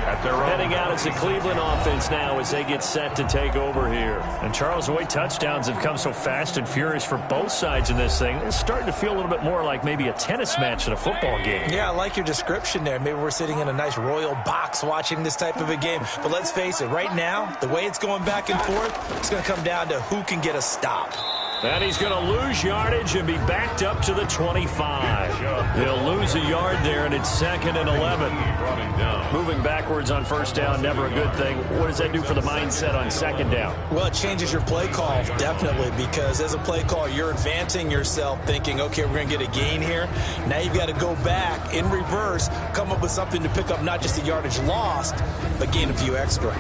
At their own. Heading out as the Cleveland offense now as they get set to take over here. And Charles, the way touchdowns have come so fast and furious for both sides in this thing, it's starting to feel a little bit more like maybe a tennis match in a football game. Yeah, I like your description there. Maybe we're sitting in a nice royal box watching this type of a game. But let's face it, right now, the way it's going back and forth, it's going to come down to who can get a stop. And he's going to lose yardage and be backed up to the 25. He'll lose a yard there, and it's second and 11. Moving backwards on first down, never a good thing. What does that do for the mindset on second down? Well, it changes your play call, definitely, because as a play call, you're advancing yourself thinking, okay, we're going to get a gain here. Now you've got to go back in reverse, come up with something to pick up not just the yardage lost, but gain a few extra.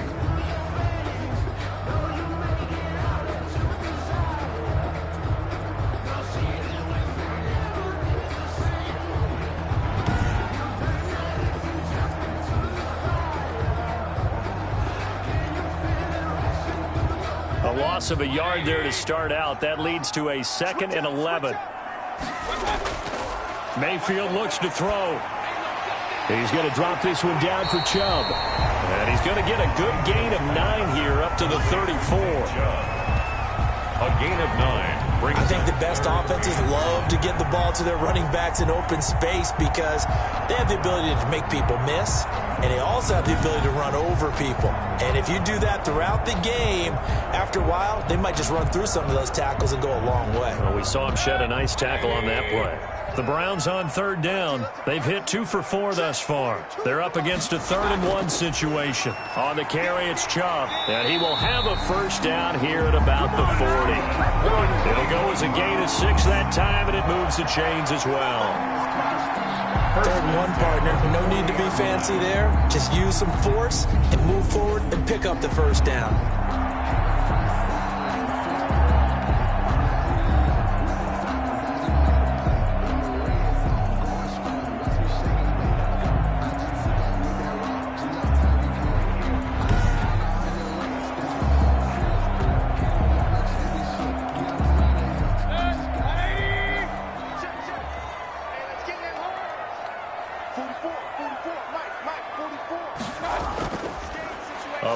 loss of a yard there to start out. That leads to a 2nd and 11. Mayfield looks to throw. He's going to drop this one down for Chubb. And he's going to get a good gain of 9 here up to the 34. A gain of 9. I think the best offenses love to get the ball to their running backs in open space because they have the ability to make people miss, and they also have the ability to run over people. And if you do that throughout the game, after a while, they might just run through some of those tackles and go a long way. Well, we saw him shed a nice tackle on that play. The Browns on 3rd down. They've hit 2 for 4 thus far. They're up against a 3rd and 1 situation. On the carry, it's Chubb. And he will have a 1st down here at about the 40. It'll go as a gain of 6 that time, and it moves the chains as well. 3rd and 1, partner. No need to be fancy there. Just use some force and move forward and pick up the 1st down.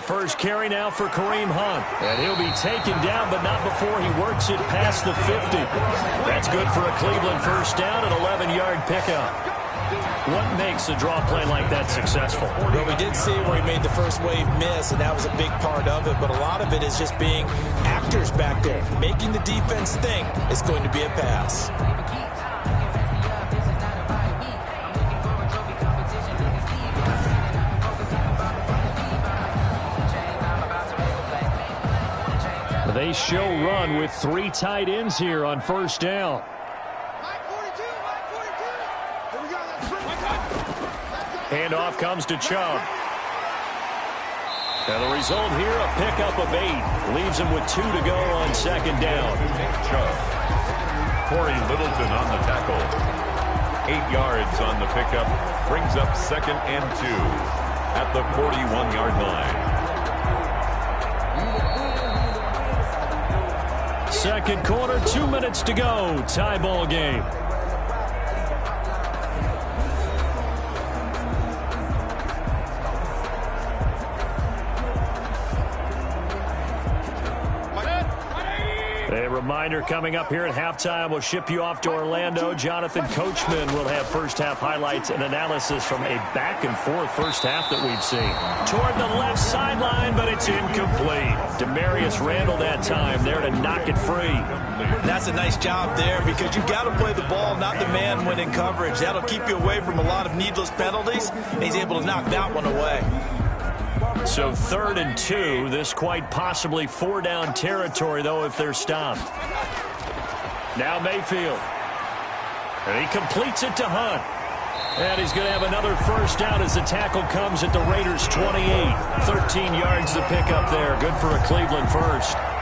First carry now for Kareem Hunt. And he'll be taken down, but not before he works it past the 50. That's good for a Cleveland 1st down, an 11-yard pickup. What makes a draw play like that successful? Well, we did see where he made the first wave miss, and that was a big part of it. But a lot of it is just being actors back there. Making the defense think it's going to be a pass. They show run with 3 tight ends here on 1st down. Handoff comes to Chubb. And the result here, a pickup of 8. Leaves him with 2 to go on 2nd down. Chubb. Corey Littleton on the tackle. 8 yards on the pickup. Brings up 2nd and 2 at the 41-yard line. 2nd quarter, 2 minutes to go. Tie ball game. A reminder coming up here at halftime. We'll ship you off to Orlando. Jonathan Coachman will have first-half highlights and analysis from a back-and-forth first half that we've seen. Toward the left sideline, but it's incomplete. Demarius Randall that time there to knock it free. That's a nice job there because you've got to play the ball, not the man when in coverage. That'll keep you away from a lot of needless penalties, and he's able to knock that one away. So 3rd and 2, this quite possibly 4-down territory, though, if they're stopped. Now Mayfield. And he completes it to Hunt. And he's going to have another 1st down as the tackle comes at the Raiders' 28. 13 yards to pick up there. Good for a Cleveland 1st.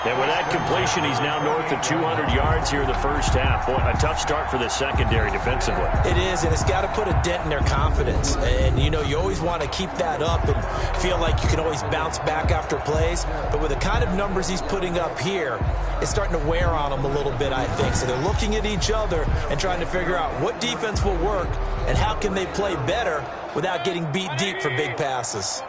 And with that completion, he's now north of 200 yards here in the first half. Boy, a tough start for the secondary defensively. It is, and it's got to put a dent in their confidence. And, you know, you always want to keep that up and feel like you can always bounce back after plays. But with the kind of numbers he's putting up here, it's starting to wear on them a little bit, I think. So they're looking at each other and trying to figure out what defense will work and how can they play better without getting beat deep for big passes.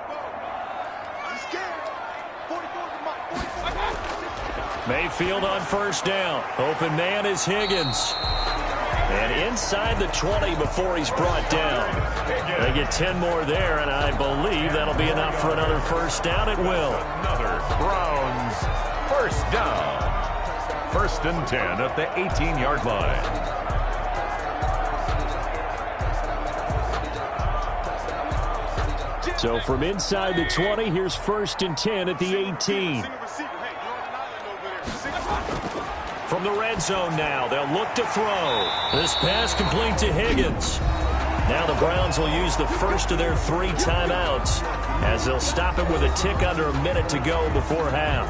Mayfield on 1st down. Open man is Higgins. And inside the 20 before he's brought down. They get 10 more there, and I believe that'll be enough for another 1st down. It will. Another Browns 1st down. 1st and 10 at the 18-yard line. So from inside the 20, here's 1st and 10 at the 18. From the red zone now, they'll look to throw. This pass complete to Higgins. Now the Browns will use the first of their 3 timeouts as they'll stop it with a tick under a minute to go before half.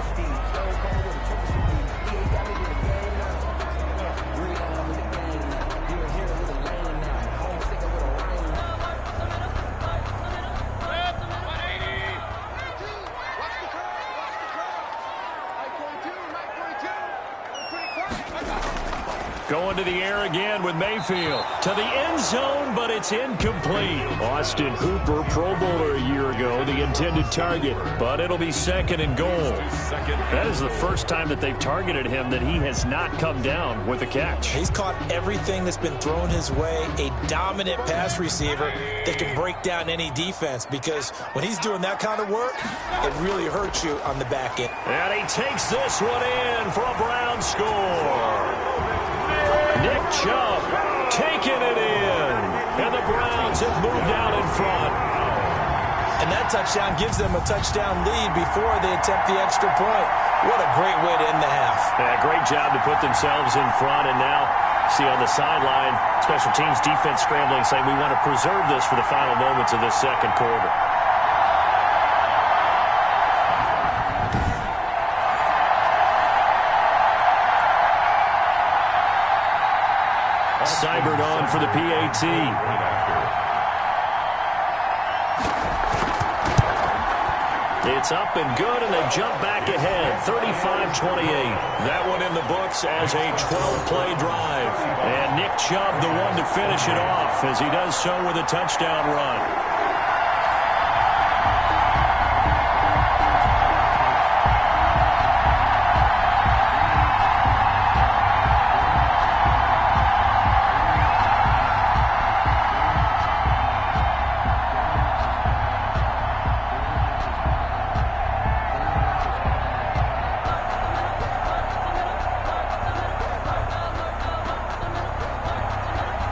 Going to the air again with Mayfield. To the end zone, but it's incomplete. Austin Hooper, Pro Bowler a year ago, the intended target. But it'll be 2nd and goal. That is the first time that they've targeted him that he has not come down with a catch. He's caught everything that's been thrown his way. A dominant pass receiver that can break down any defense, because when he's doing that kind of work, it really hurts you on the back end. And he takes this one in for a Brown score. Nick Chubb taking it in. And the Browns have moved out in front. And that touchdown gives them a touchdown lead before they attempt the extra point. What a great way to end the half. Yeah, great job to put themselves in front. And now, see on the sideline, special teams defense scrambling, saying we want to preserve this for the final moments of this second quarter. Seibert on for the PAT. It's up and good, and they've jumped back ahead, 35-28. That one in the books as a 12-play drive. And Nick Chubb, the one to finish it off, as he does so with a touchdown run.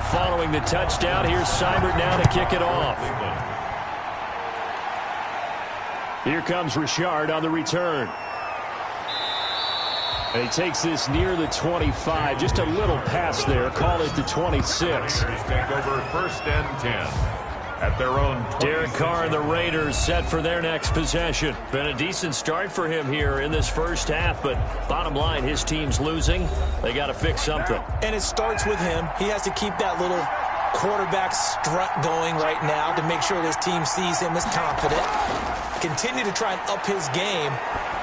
Following the touchdown, here's Seibert now to kick it off. Here comes Richard on the return. And he takes this near the 25. Just a little pass there. Call it the 26. Take over 1st and 10. At their own 26. Derek Carr and the Raiders set for their next possession. Been a decent start for him here in this first half, but bottom line, his team's losing. They got to fix something. And it starts with him. He has to keep that little quarterback strut going right now to make sure his team sees him as confident. Continue to try and up his game,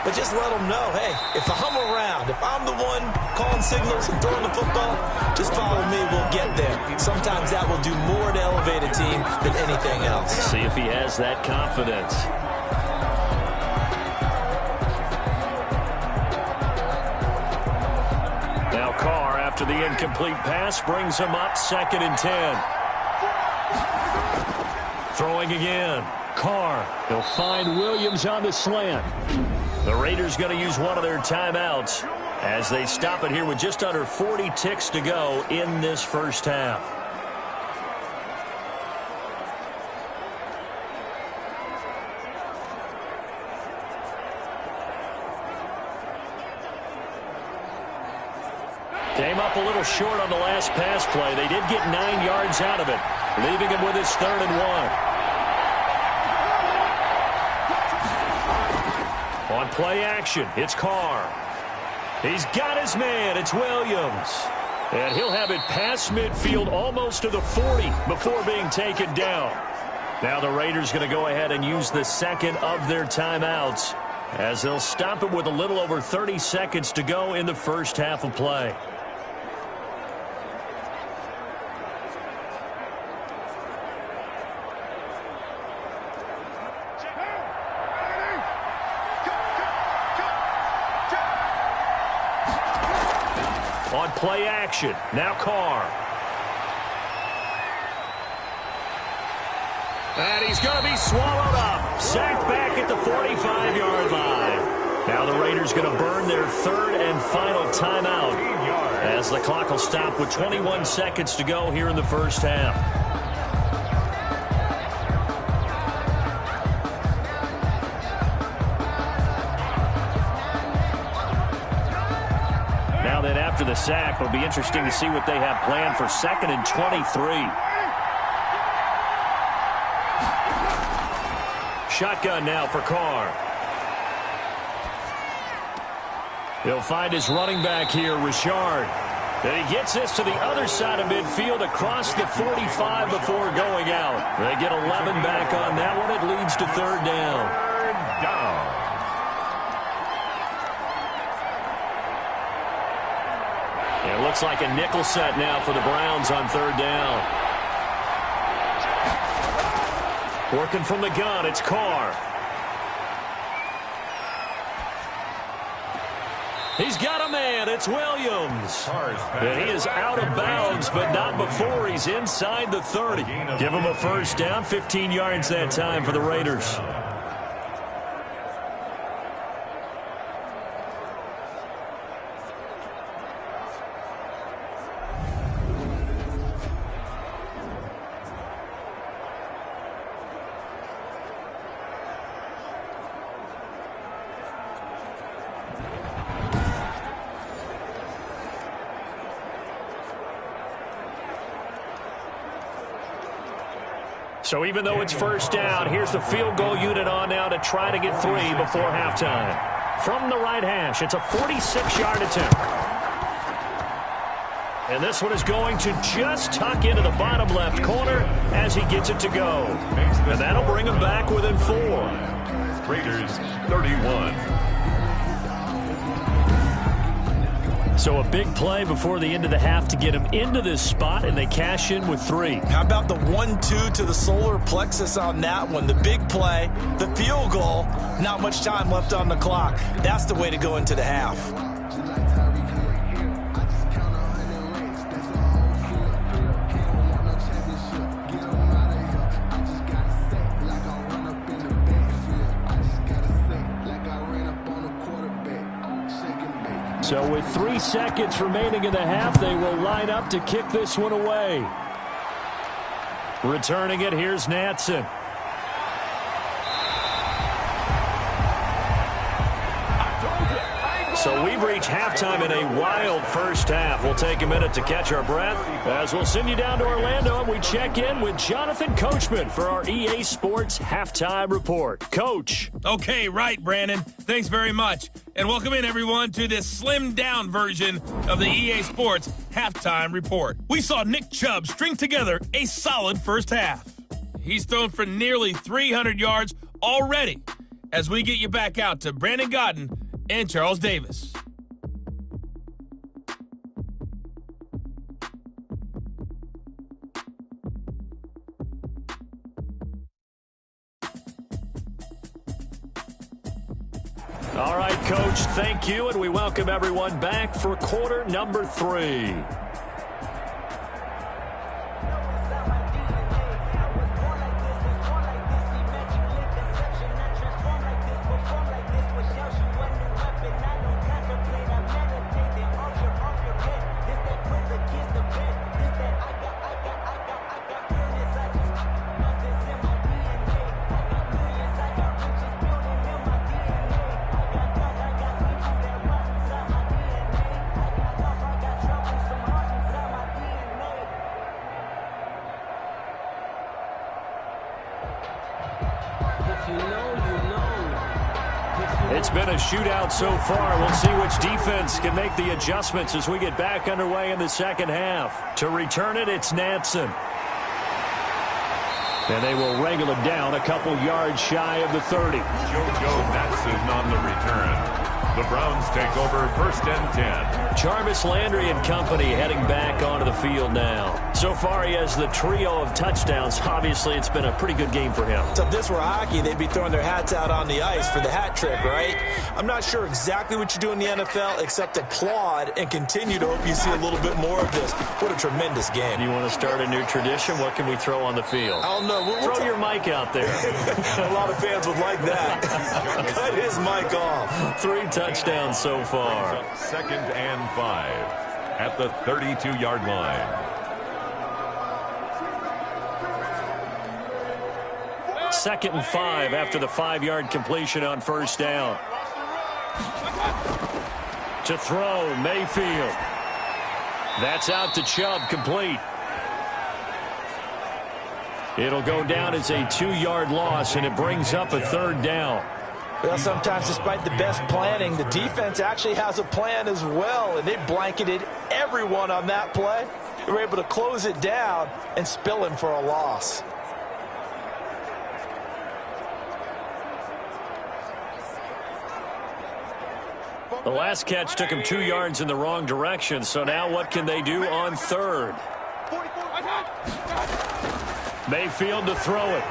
but just let him know, hey, if I'm around, if I'm the one calling signals and throwing the football, just follow me, we'll get there. Sometimes that will do more to elevate a team than anything else. See if he has that confidence. Now Carr, after the incomplete pass, brings him up 2nd and 10. Throwing again. Carr. He'll find Williams on the slant. The Raiders going to use one of their timeouts as they stop it here with just under 40 ticks to go in this first half. Came up a little short on the last pass play. They did get 9 yards out of it, leaving him with his 3rd and 1. On play action, it's Carr. He's got his man. It's Williams. And he'll have it past midfield almost to the 40 before being taken down. Now the Raiders going to go ahead and use the second of their timeouts as they'll stop it with a little over 30 seconds to go in the first half of play. On play action, now Carr. And he's going to be swallowed up. Sacked back at the 45-yard line. Now the Raiders going to burn their 3rd and final timeout as the clock will stop with 21 seconds to go here in the first half. Now then, after the sack, it'll be interesting to see what they have planned for 2nd and 23. Shotgun now for Carr. He'll find his running back here, Richard. And he gets this to the other side of midfield across the 45 before going out. They get 11 back on that one. It leads to 3rd down. 3rd down. It Looks like a nickel set now for the Browns on third down. Working from the gun, it's Carr. He's got a man. It's Williams. And he is out of bounds, but not before he's inside the 30. Give him a first down, 15 yards that time for the Raiders. So even though it's first down, here's the field goal unit on now to try to get 3 before halftime. From the right hash, it's a 46-yard attempt. And this one is going to just tuck into the bottom left corner as he gets it to go. And that'll bring him back within 4. Raiders 31. So a big play before the end of the half to get him into this spot, and they cash in with 3. How about the 1-2 to the solar plexus on that one? The big play, the field goal, not much time left on the clock. That's the way to go into the half. So with 3 seconds remaining in the half, they will line up to kick this one away. Returning it, here's Natson. So we've reached halftime in a wild first half. We'll take a minute to catch our breath as we'll send you down to Orlando and we check in with Jonathan Coachman for our EA Sports Halftime Report. Coach. Okay, right, Brandon. Thanks very much. And welcome in, everyone, to this slimmed-down version of the EA Sports Halftime Report. We saw Nick Chubb string together a solid first half. He's thrown for nearly 300 yards already as we get you back out to Brandon Godden and Charles Davis. All right, Coach, thank you, and we welcome everyone back for quarter number 3. It's been a shootout so far. We'll see which defense can make the adjustments as we get back underway in the second half. To return it, it's Natson. And they will wrangle him down a couple yards shy of the 30. JoJo Natson on the return. The Browns take over first and 10. Jarvis Landry and company heading back onto the field now. So far, he has the trio of touchdowns. Obviously, it's been a pretty good game for him. So if this were hockey, they'd be throwing their hats out on the ice for the hat trick, right? I'm not sure exactly what you do in the NFL except applaud and continue to hope you see a little bit more of this. What a tremendous game. You want to start a new tradition? What can we throw on the field? I don't know. Throw your mic out there. A lot of fans would like that. Cut his mic off. 3 touchdowns so far. Second and 5 at the 32-yard line. Second and 5 after the 5-yard completion on first down. To throw, Mayfield. That's out to Chubb, complete. It'll go down as a 2-yard loss, and it brings up a third down. Well, sometimes despite the best planning, the defense actually has a plan as well, and they blanketed everyone on that play. They were able to close it down and spill him for a loss. The last catch took him 2 yards in the wrong direction, so now what can they do on third? Mayfield to throw it.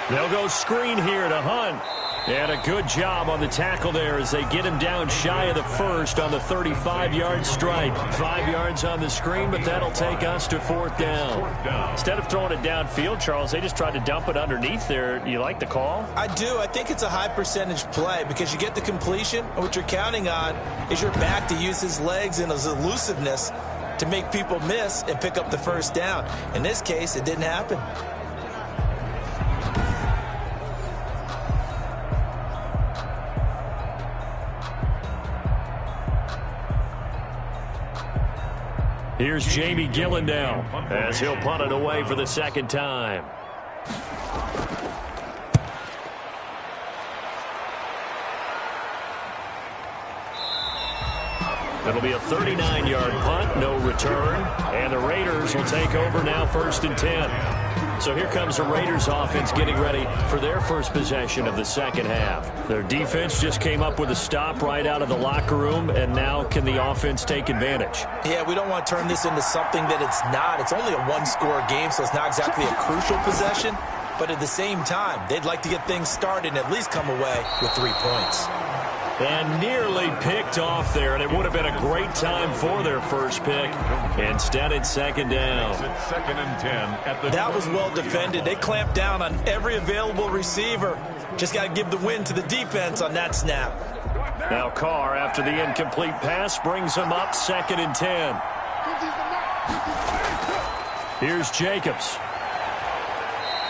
They'll go screen here to Hunt. And a good job on the tackle there as they get him down shy of the first on the 35-yard strike. 5 yards on the screen, but that'll take us to fourth down. Instead of throwing it downfield, Charles, they just tried to dump it underneath there. You like the call? I do. I think it's a high-percentage play because you get the completion, and what you're counting on is your back to use his legs and his elusiveness to make people miss and pick up the first down. In this case, it didn't happen. Here's Jamie Gillen now as he'll punt it away for the second time. It'll be a 39-yard punt, no return, and the Raiders will take over now 1st and 10. So here comes the Raiders offense getting ready for their first possession of the second half. Their defense just came up with a stop right out of the locker room, and now can the offense take advantage? Yeah, we don't want to turn this into something that it's not. It's only a one-score game, so it's not exactly a crucial possession. But at the same time, they'd like to get things started and at least come away with 3 points. And nearly picked off there, and it would have been a great time for their first pick. Instead, it's second down. Second and 10 at the that was well defended. They clamped down on every available receiver. Just got to give the win to the defense on that snap. Now Carr, after the incomplete pass, brings him up 2nd and 10. Here's Jacobs.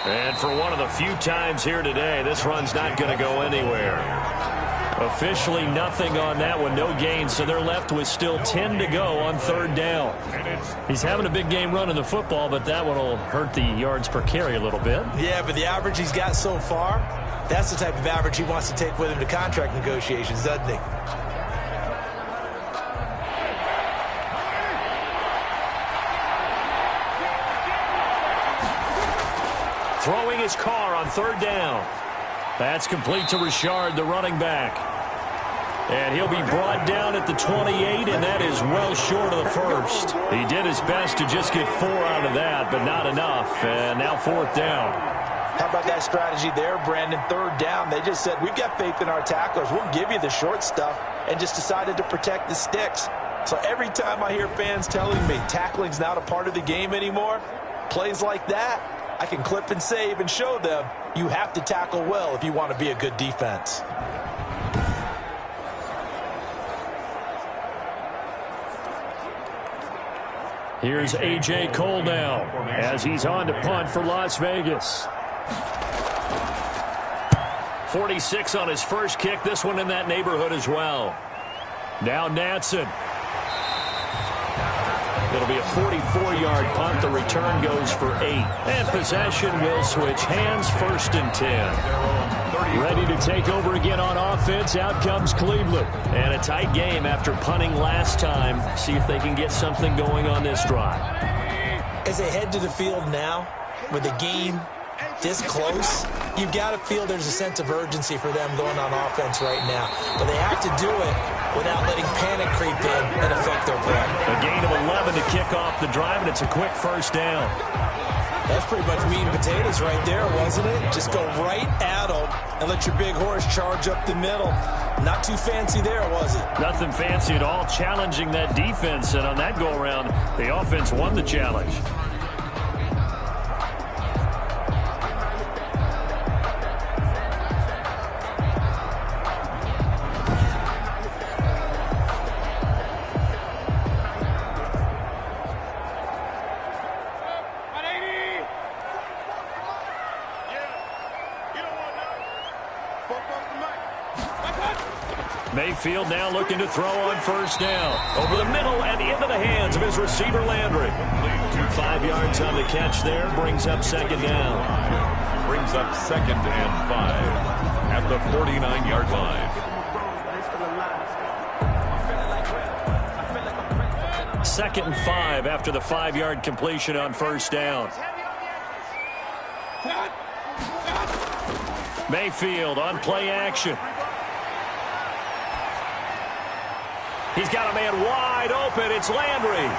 And for one of the few times here today, this run's not going to go anywhere. Officially nothing on that one, no gain, so they're left with still 10 to go on 3rd down. He's having a big game running the football, but that one will hurt the yards per carry a little bit. Yeah, but the average he's got so far, that's the type of average he wants to take with him to contract negotiations, doesn't he? Throwing his car on 3rd down. That's complete to Richard, the running back. And he'll be brought down at the 28, and that is well short of the first. He did his best to just get 4 out of that, but not enough. And now 4th down. How about that strategy there, Brandon? 3rd down. They just said, we've got faith in our tacklers. We'll give you the short stuff, and just decided to protect the sticks. So every time I hear fans telling me tackling's not a part of the game anymore, plays like that, I can clip and save and show them you have to tackle well if you want to be a good defense. Here's A.J. Cole now as he's on to punt for Las Vegas. 46 on his first kick. This one in that neighborhood as well. Now Natson. It'll be a 44-yard punt. The return goes for 8. And possession will switch hands, 1st and 10. Ready to take over again on offense. Out comes Cleveland. And a tight game after punting last time. See if they can get something going on this drive. As they head to the field now, with the game this close, you've got to feel there's a sense of urgency for them going on offense right now. But they have to do it without letting panic creep in and affect their play. A gain of 11 to kick off the drive, and it's a quick 1st down. That's pretty much meat and potatoes right there, wasn't it? Just go right at them and let your big horse charge up the middle. Not too fancy there, was it? Nothing fancy at all, challenging that defense, and on that go-around, the offense won the challenge. Mayfield now looking to throw on 1st down. Over the middle and into the hands of his receiver, Landry. 5 yards on the catch there. Brings up 2nd down. Brings up 2nd and 5 at the 49-yard line. 2nd and 5 after the 5-yard completion on 1st down. Mayfield on play action. He's got a man wide open. It's Landry.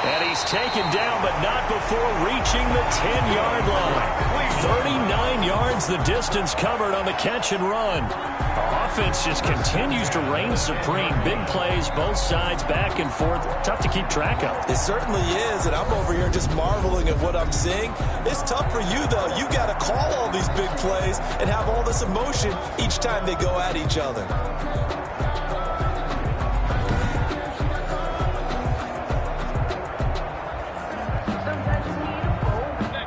And he's taken down, but not before reaching the 10-yard line. 39 yards the distance covered on the catch and run. The offense just continues to reign supreme. Big plays, both sides, back and forth. Tough to keep track of. It certainly is, and I'm over here just marveling at what I'm seeing. It's tough for you, though. You got to call all these big plays and have all this emotion each time they go at each other.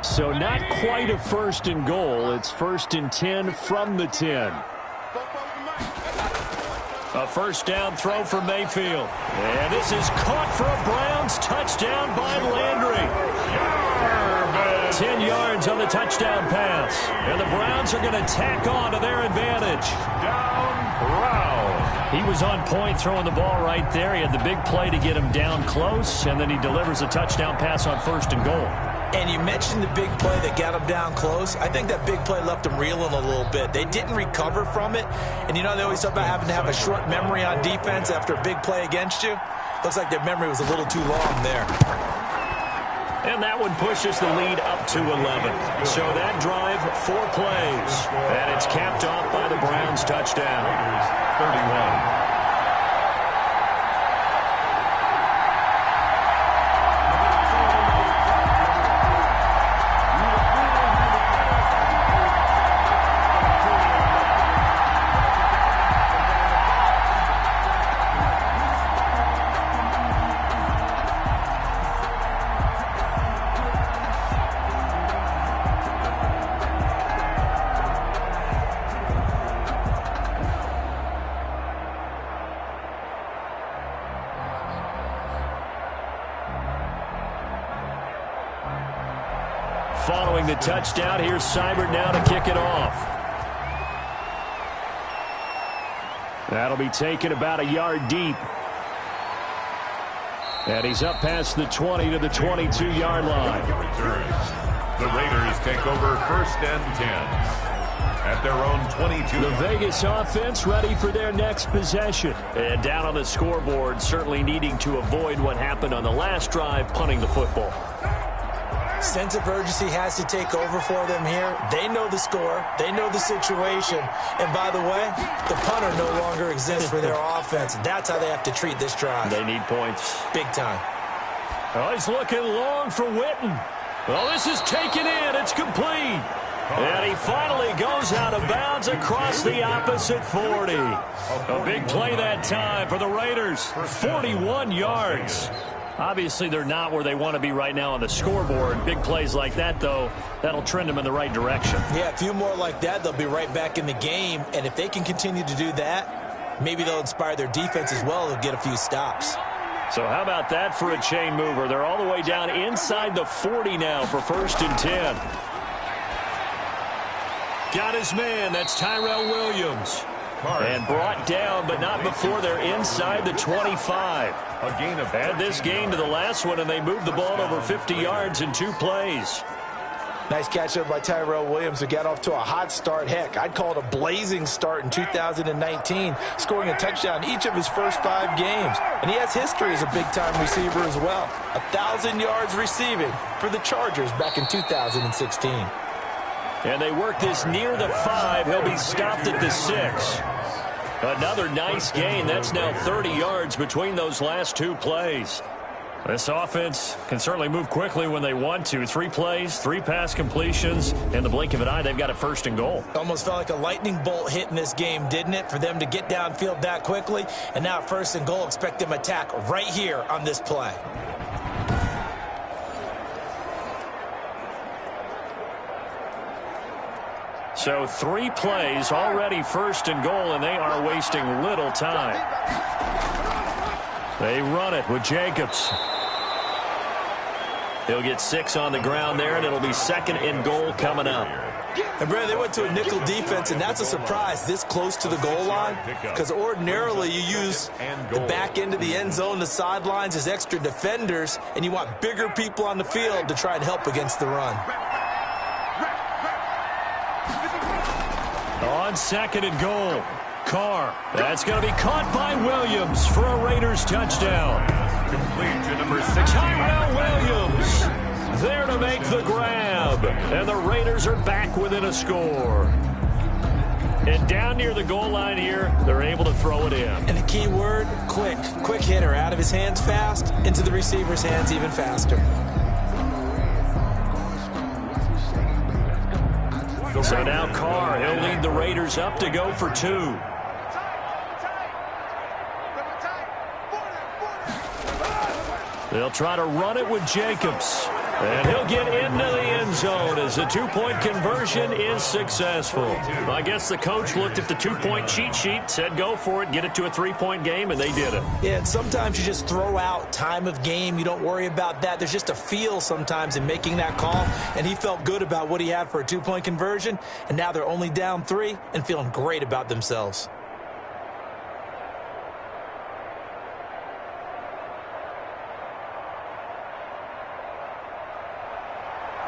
So not quite a first and goal. It's first and 10 from the 10. A first down throw for Mayfield. And this is caught for a Browns touchdown by Landry. 10 yards on the touchdown pass. And the Browns are going to tack on to their advantage. He was on point throwing the ball right there. He had the big play to get him down close, and then he delivers a touchdown pass on first and goal. And you mentioned the big play that got him down close. I think that big play left him reeling a little bit. They didn't recover from it. And, you know, they always talk about having to have a short memory on defense after a big play against you. Looks like their memory was a little too long there. And that one pushes the lead up to 11. So that drive, 4 plays. And it's capped off by the Browns touchdown. 31. Following the touchdown, here's Seibert now to kick it off. That'll be taken about a yard deep. And he's up past the 20 to the 22-yard line. The Raiders take over first and 10 at their own 22. The Vegas offense ready for their next possession. And down on the scoreboard, certainly needing to avoid what happened on the last drive, punting the football. Sense of urgency has to take over for them here. They know the score. They know the situation. And by the way, the punter no longer exists for their offense. That's how they have to treat this drive. They need points. Big time. Oh, he's looking long for Witten. Well, this is taken in. It's complete. And he finally goes out of bounds across the opposite 40. A big play that time for the Raiders. 41 yards. Obviously, they're not where they want to be right now on the scoreboard. Big plays like that, though, that'll trend them in the right direction. Yeah, a few more like that, they'll be right back in the game. And if they can continue to do that, maybe they'll inspire their defense as well. They'll get a few stops. So how about that for a chain mover? They're all the way down inside the 40 now for first and 10. Got his man. That's Tyrell Williams. And brought down, but not before they're inside the 25. Add this game to the last one, and they moved the ball over 50 yards in 2 plays. Nice catch up by Tyrell Williams, who got off to a hot start. Heck, I'd call it a blazing start in 2019, scoring a touchdown each of his first 5 games. And he has history as a big-time receiver as well. 1,000 yards receiving for the Chargers back in 2016. And they work this near the 5. He'll be stopped at the 6. Another nice gain. That's now 30 yards between those last 2 plays. This offense can certainly move quickly when they want to. 3 plays, 3 pass completions. In the blink of an eye, they've got a first and goal. Almost felt like a lightning bolt hit in this game, didn't it? For them to get downfield that quickly. And now first and goal, expect them to attack right here on this play. So 3 plays, already first and goal, and they are wasting little time. They run it with Jacobs. He'll get 6 on the ground there, and it'll be second and goal coming up. And, Brad, they went to a nickel defense, and that's a surprise this close to the goal line, because ordinarily you use the back end of the end zone, the sidelines as extra defenders, and you want bigger people on the field to try and help against the run. On second and goal, Carr. That's going to be caught by Williams for a Raiders touchdown. Complete to number 60. Tyrell Williams there to make the grab. And the Raiders are back within a score. And down near the goal line here, they're able to throw it in. And the key word, quick. Quick hitter, out of his hands fast, into the receiver's hands even faster. So now Carr, he'll lead the Raiders up to go for 2. They'll try to run it with Jacobs. And he'll get into the end zone as the 2-point conversion is successful. Well, I guess the coach looked at the 2-point cheat sheet, said go for it, get it to a 3-point game, and they did it. Yeah, and sometimes you just throw out time of game. You don't worry about that. There's just a feel sometimes in making that call, and he felt good about what he had for a 2-point conversion, and now they're only down 3 and feeling great about themselves.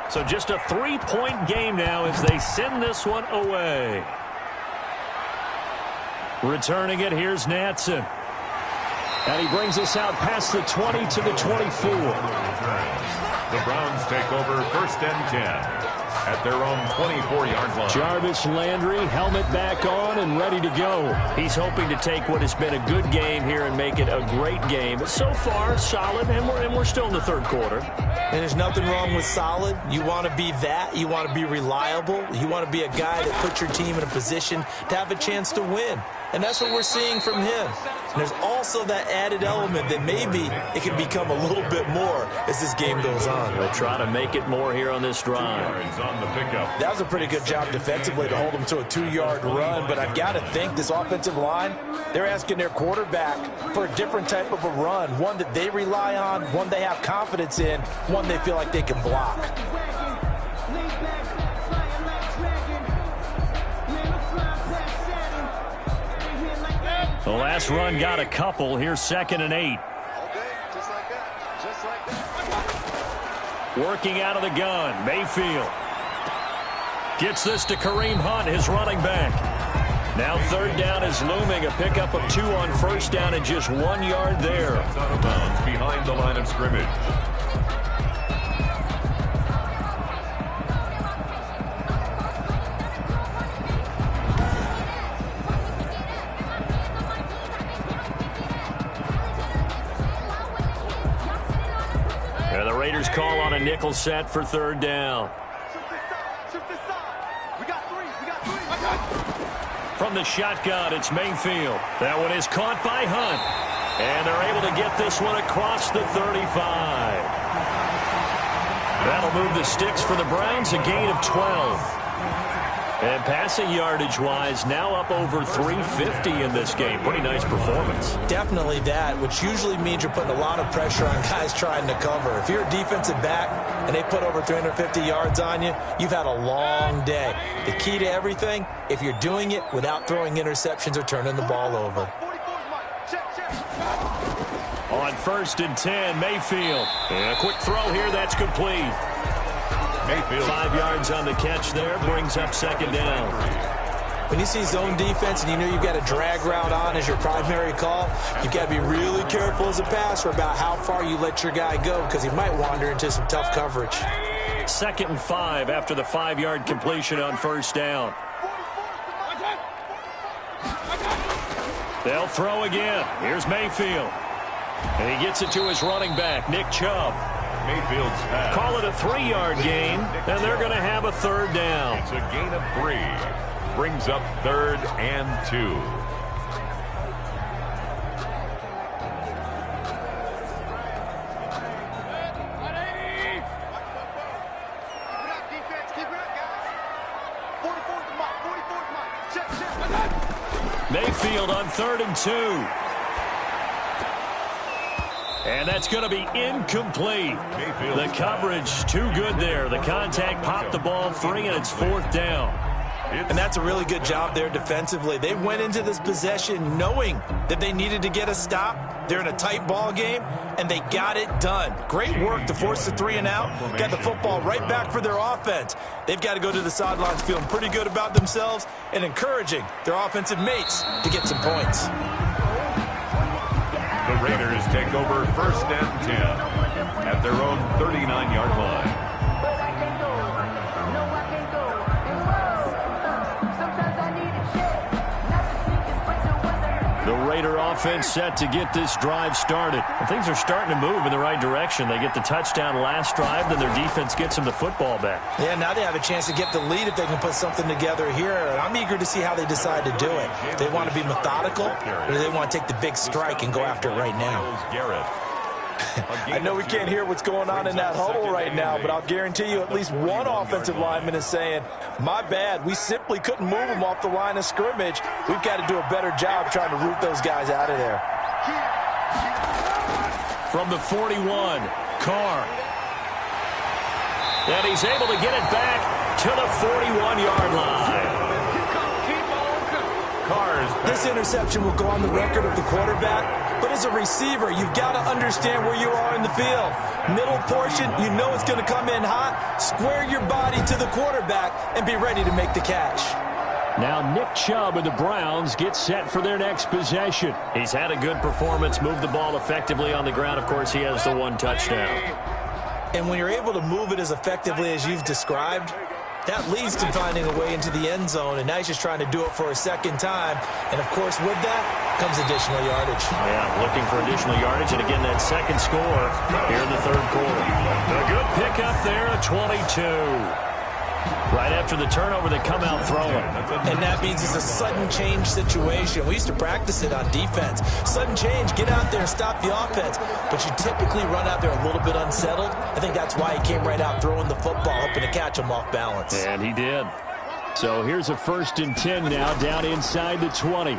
So just a 3-point game now as they send this one away. Returning it, here's Natson. And he brings us out past the 20 to the 24. The Browns take over 1st and 10 at their own 24-yard line. Jarvis Landry, helmet back on and ready to go. He's hoping to take what has been a good game here and make it a great game. So far, solid, and we're still in the 3rd quarter. And there's nothing wrong with solid. You want to be that. You want to be reliable. You want to be a guy that puts your team in a position to have a chance to win. And that's what we're seeing from him. And there's also that added element that maybe it can become a little bit more as this game goes on. They'll try to make it more here on this drive. On the pickup. That was a pretty good job defensively to hold him to a 2-yard run, but I've got to think this offensive line, they're asking their quarterback for a different type of a run, one that they rely on, one they have confidence in, one they feel like they can block. The last run got a couple. Here's 2nd and 8. Working out of the gun, Mayfield. Gets this to Kareem Hunt, his running back. Now 3rd down is looming. A pickup of 2 on 1st down and just 1 yard there. Out of bounds behind the line of scrimmage. Call on a nickel set for 3rd down. From the shotgun, it's Mayfield. That one is caught by Hunt. And they're able to get this one across the 35. That'll move the sticks for the Browns, a gain of 12. And passing yardage-wise, now up over 350 in this game. Pretty nice performance. Definitely that, which usually means you're putting a lot of pressure on guys trying to cover. If you're a defensive back and they put over 350 yards on you, you've had a long day. The key to everything, if you're doing it without throwing interceptions or turning the ball over. On 1st and 10, Mayfield. And a quick throw here, that's complete. Mayfield. 5 yards on the catch there, brings up 2nd down. When you see zone defense and you know you've got a drag route on as your primary call, you've got to be really careful as a passer about how far you let your guy go because he might wander into some tough coverage. 2nd and 5 after the 5-yard completion on 1st down. They'll throw again. Here's Mayfield. And he gets it to his running back, Nick Chubb. Mayfield's pass. Call it a 3-yard gain, and they're going to have a 3rd down. It's a gain of 3. Brings up 3rd and 2. Mayfield on 3rd and 2. And that's going to be incomplete. The coverage too good there. The contact popped the ball free, and it's 4th down. And that's a really good job there defensively. They went into this possession knowing that they needed to get a stop. They're in a tight ball game, and they got it done. Great work to force the 3 and out. Got the football right back for their offense. They've got to go to the sidelines feeling pretty good about themselves and encouraging their offensive mates to get some points. The Raiders take over 1st and 10 at their own 39-yard line. The Raider offense set to get this drive started. And things are starting to move in the right direction. They get the touchdown last drive, then their defense gets them the football back. Yeah, now they have a chance to get the lead if they can put something together here. And I'm eager to see how they decide to do it. They want to be methodical, or they want to take the big strike and go after it right now. I know we can't hear what's going on in that huddle right now, but I'll guarantee you at least one offensive lineman is saying, my bad, we simply couldn't move them off the line of scrimmage. We've got to do a better job trying to root those guys out of there. From the 41, Carr. And he's able to get it back to the 41-yard line. This interception will go on the record of the quarterback, but as a receiver, you've got to understand where you are in the field. Middle portion, you know it's going to come in hot. Square your body to the quarterback and be ready to make the catch. Now Nick Chubb and the Browns get set for their next possession. He's had a good performance, moved the ball effectively on the ground. Of course, he has the 1 touchdown. And when you're able to move it as effectively as you've described, that leads to finding a way into the end zone, and now he's just trying to do it for a second time. And, of course, with that comes additional yardage. Yeah, looking for additional yardage, and again, that second score here in the 3rd quarter. A good pickup there, a 22. Right after the turnover, they come out throwing. And that means it's a sudden change situation. We used to practice it on defense. Sudden change, get out there and stop the offense. But you typically run out there a little bit unsettled. I think that's why he came right out throwing the football, hoping to catch him off balance. And he did. So here's a 1st and 10 now, down inside the 20.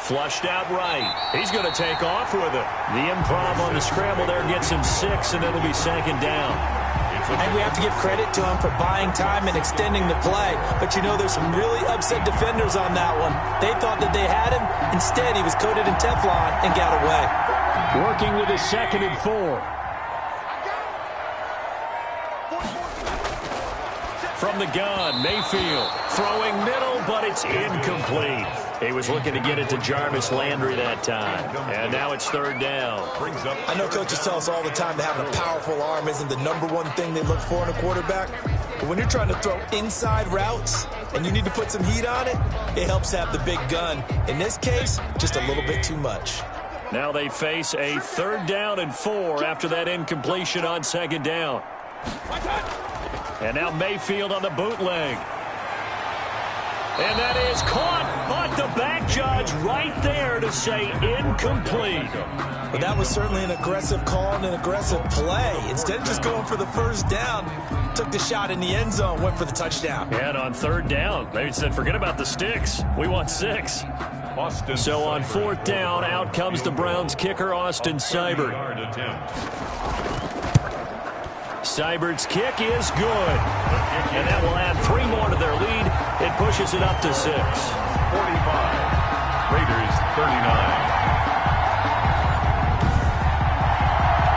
Flushed out right. He's going to take off with it. The improv on the scramble there gets him 6, and it'll be 2nd down. And we have to give credit to him for buying time and extending the play. But, you know, there's some really upset defenders on that one. They thought that they had him. Instead, he was coated in Teflon and got away. Working with a 2nd and 4. From the gun, Mayfield throwing middle, but it's incomplete. He was looking to get it to Jarvis Landry that time. And now it's 3rd down. I know coaches tell us all the time that having a powerful arm isn't the #1 thing they look for in a quarterback. But when you're trying to throw inside routes and you need to put some heat on it, it helps to have the big gun. In this case, just a little bit too much. Now they face a 3rd down and 4 after that incompletion on 2nd down. And now Mayfield on the bootleg. And that is caught, but the back judge right there to say incomplete. But that was certainly an aggressive call and an aggressive play. Instead of just going for the 1st down, took the shot in the end zone, went for the touchdown. And on 3rd down, they said, forget about the sticks. We want 6. So on 4th down, out comes the Browns kicker, Austin Seibert. Seibert's kick is good. And that will add 3 more to their lead. It pushes it up to 6. 45. Raiders 39.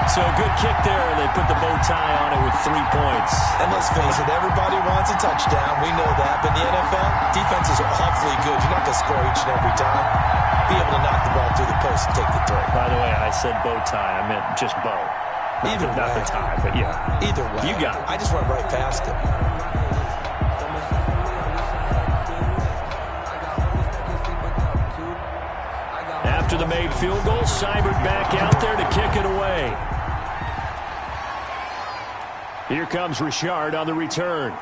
So good kick there, and they put the bow tie on it with 3 points. And let's face it, everybody wants a touchdown. We know that. But in the NFL, defenses are awfully good. You're not going to score each and every time. Be able to knock the ball through the post and take the throw. By the way, I said bow tie. I meant just bow. Either way. Not the tie, but yeah. Either way. You got it. I just went right past it. After the made field goal, Seibert back out there to kick it away. Here comes Richard on the return.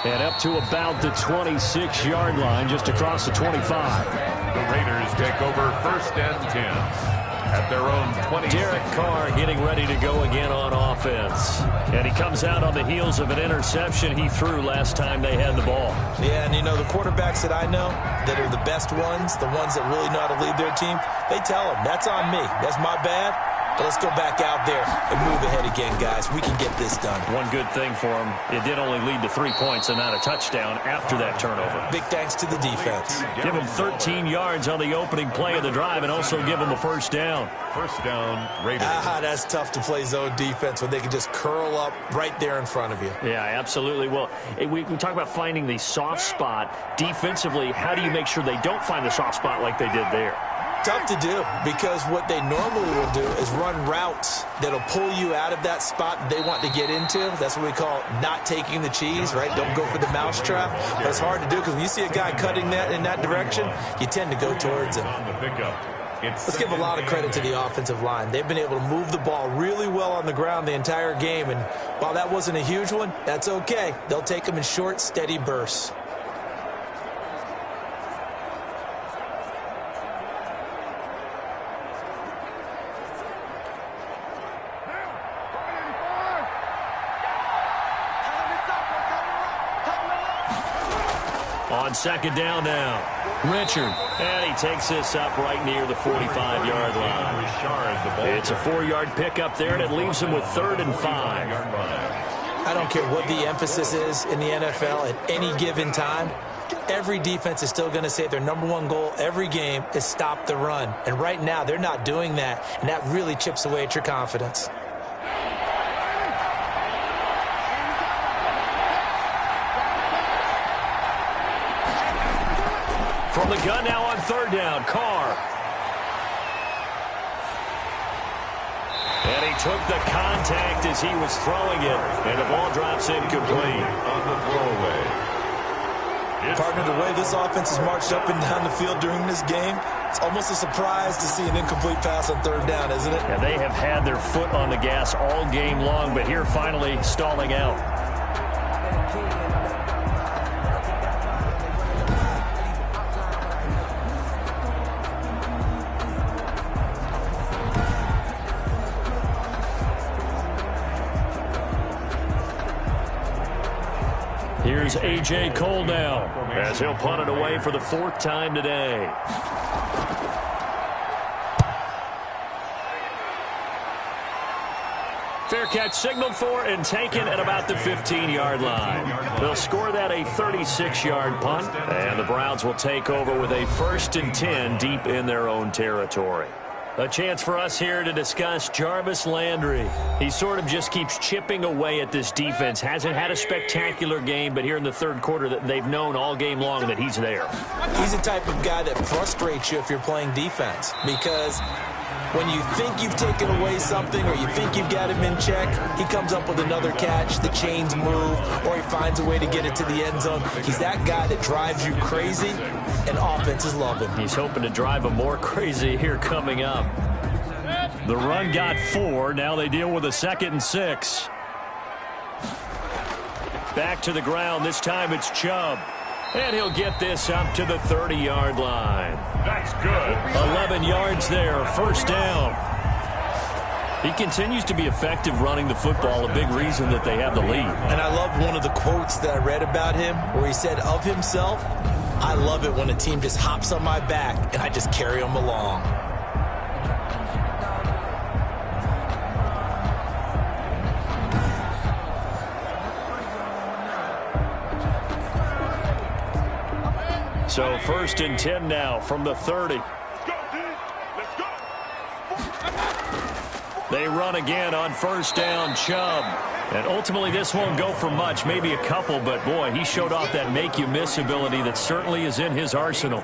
And up to about the 26-yard line, just across the 25. The Raiders take over 1st and 10 at their own 20. Derek Carr getting ready to go again on offense. And he comes out on the heels of an interception he threw last time they had the ball. Yeah, and you know, the quarterbacks that I know that are the best ones, the ones that really know how to lead their team, they tell them, that's on me. That's my bad. But let's go back out there and move ahead again, guys. We can get this done. One good thing for them, it did only lead to 3 points and not a touchdown after that turnover. Big thanks to the defense. Give them 13 yards on the opening play of the drive and also give them a first down. First down, Raiders. That's tough to play zone defense when they can just curl up right there in front of you. Yeah, absolutely. Well, we talk about finding the soft spot. Defensively, how do you make sure they don't find the soft spot like they did there? Tough to do, because what they normally will do is run routes that'll pull you out of that spot that they want to get into. That's what we call not taking the cheese, right? Don't go for the mousetrap. But it's hard to do because when you see a guy cutting that in that direction, you tend to go towards him. Let's give a lot of credit to the offensive line. They've been able to move the ball really well on the ground the entire game, and while that wasn't a huge one, that's okay. They'll take them in short, steady bursts. On second down now, Richard. And he takes this up right near the 45-yard line. It's a 4-yard pickup there, and it leaves him with 3rd and 5. I don't care what the emphasis is in the NFL at any given time. Every defense is still going to say their #1 goal every game is stop the run. And right now, they're not doing that, and that really chips away at your confidence. From the gun now on 3rd down, Carr. And he took the contact as he was throwing it, and the ball drops incomplete. On the throwaway. Partner, the way this offense has marched up and down the field during this game, it's almost a surprise to see an incomplete pass on 3rd down, isn't it? Yeah, they have had their foot on the gas all game long, but here finally stalling out. Here's A.J. Cole now, as he'll punt it away for the 4th time today. Fair catch signaled for and taken at about the 15-yard line. They'll score that a 36-yard punt, and the Browns will take over with a 1st and 10 deep in their own territory. A chance for us here to discuss Jarvis Landry. He sort of just keeps chipping away at this defense. Hasn't had a spectacular game, but here in the 3rd quarter that they've known all game long that he's there. He's the type of guy that frustrates you if you're playing defense, because when you think you've taken away something or you think you've got him in check, he comes up with another catch, the chains move, or he finds a way to get it to the end zone. He's that guy that drives you crazy, and offenses love him. He's hoping to drive him more crazy here coming up. The run got 4. Now they deal with a 2nd and 6. Back to the ground. This time it's Chubb. And he'll get this up to the 30-yard line. That's good. 11 yards there, 1st down. He continues to be effective running the football, a big reason that they have the lead. And I love one of the quotes that I read about him where he said of himself, "I love it when a team just hops on my back and I just carry them along." So 1st and 10 now from the 30. They run again on 1st down, Chubb. And ultimately this won't go for much, maybe a couple, but boy, he showed off that make-you-miss ability that certainly is in his arsenal.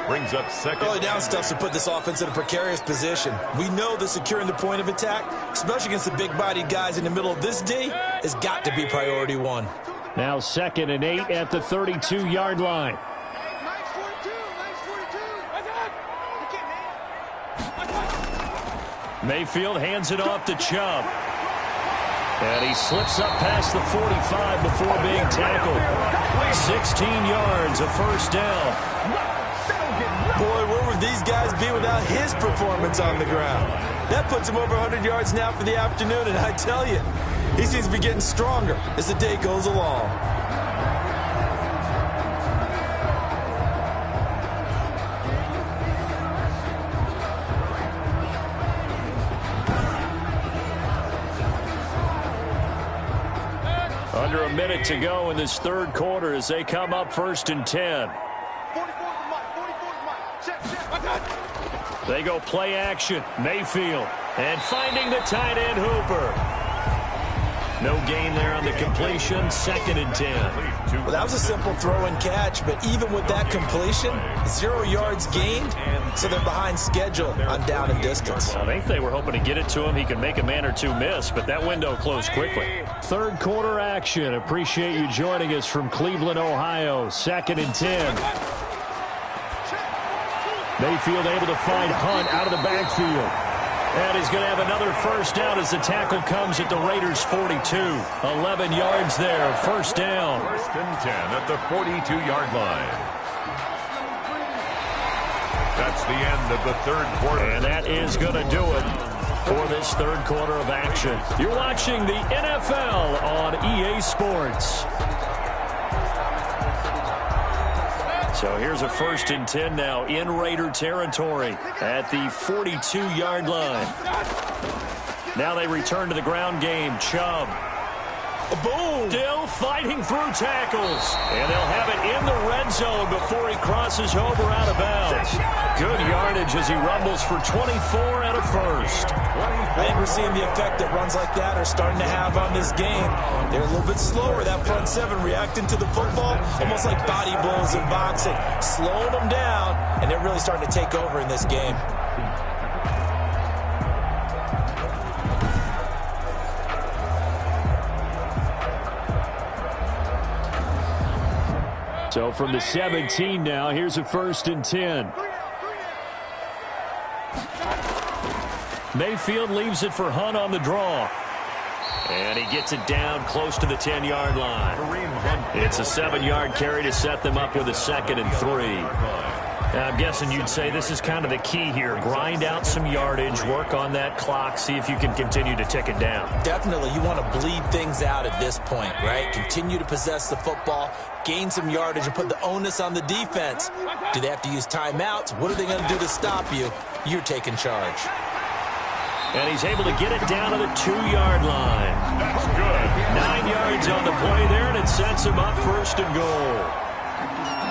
Brings up 2nd. Early down stuff to put this offense in a precarious position. We know that securing the point of attack, especially against the big-bodied guys in the middle of this D, has got to be priority 1. Now 2nd and 8 at the 32-yard line. Mayfield hands it off to Chubb. And he slips up past the 45 before being tackled. 16 yards, a 1st down. Boy, where would these guys be without his performance on the ground? That puts him over 100 yards now for the afternoon, and I tell you, he seems to be getting stronger as the day goes along. minute to go in this third quarter as they come up 1st and 10. They go play action. Mayfield. And finding the tight end Hooper. No gain there on the completion. 2nd and 10. Well, that was a simple throw and catch, but even with that completion, 0 yards gained, so they're behind schedule on down and distance. I think they were hoping to get it to him. He could make a man or two miss, but that window closed quickly. Third quarter action. Appreciate you joining us from Cleveland, Ohio. 2nd and 10. Mayfield able to find Hunt out of the backfield. And he's going to have another first down as the tackle comes at the Raiders' 42. 11 yards there, first down. 1st and 10 at the 42-yard line. That's the end of the third quarter. And that is going to do it for this third quarter of action. You're watching the NFL on EA Sports. So here's a 1st and 10 now in Raider territory at the 42-yard line. Now they return to the ground game. Chubb. Boom! Still fighting through tackles. And they'll have it in the red zone before he crosses over out of bounds. Good yardage as he rumbles for 24 and a first. I think we're seeing the effect that runs like that are starting to have on this game. They're a little bit slower, that front seven, reacting to the football, almost like body blows in boxing, slowing them down, and they're really starting to take over in this game. So from the 17 now, here's a 1st and 10. Mayfield leaves it for Hunt on the draw. And he gets it down close to the 10-yard line. It's a 7-yard carry to set them up with a 2nd and 3. Now, I'm guessing you'd say this is kind of the key here. Grind out some yardage, work on that clock, see if you can continue to tick it down. Definitely, you want to bleed things out at this point, right? Continue to possess the football, gain some yardage, and put the onus on the defense. Do they have to use timeouts? What are they going to do to stop you? You're taking charge. And he's able to get it down to the 2-yard line. That's good. 9 yards on the play there, and it sets him up 1st and goal.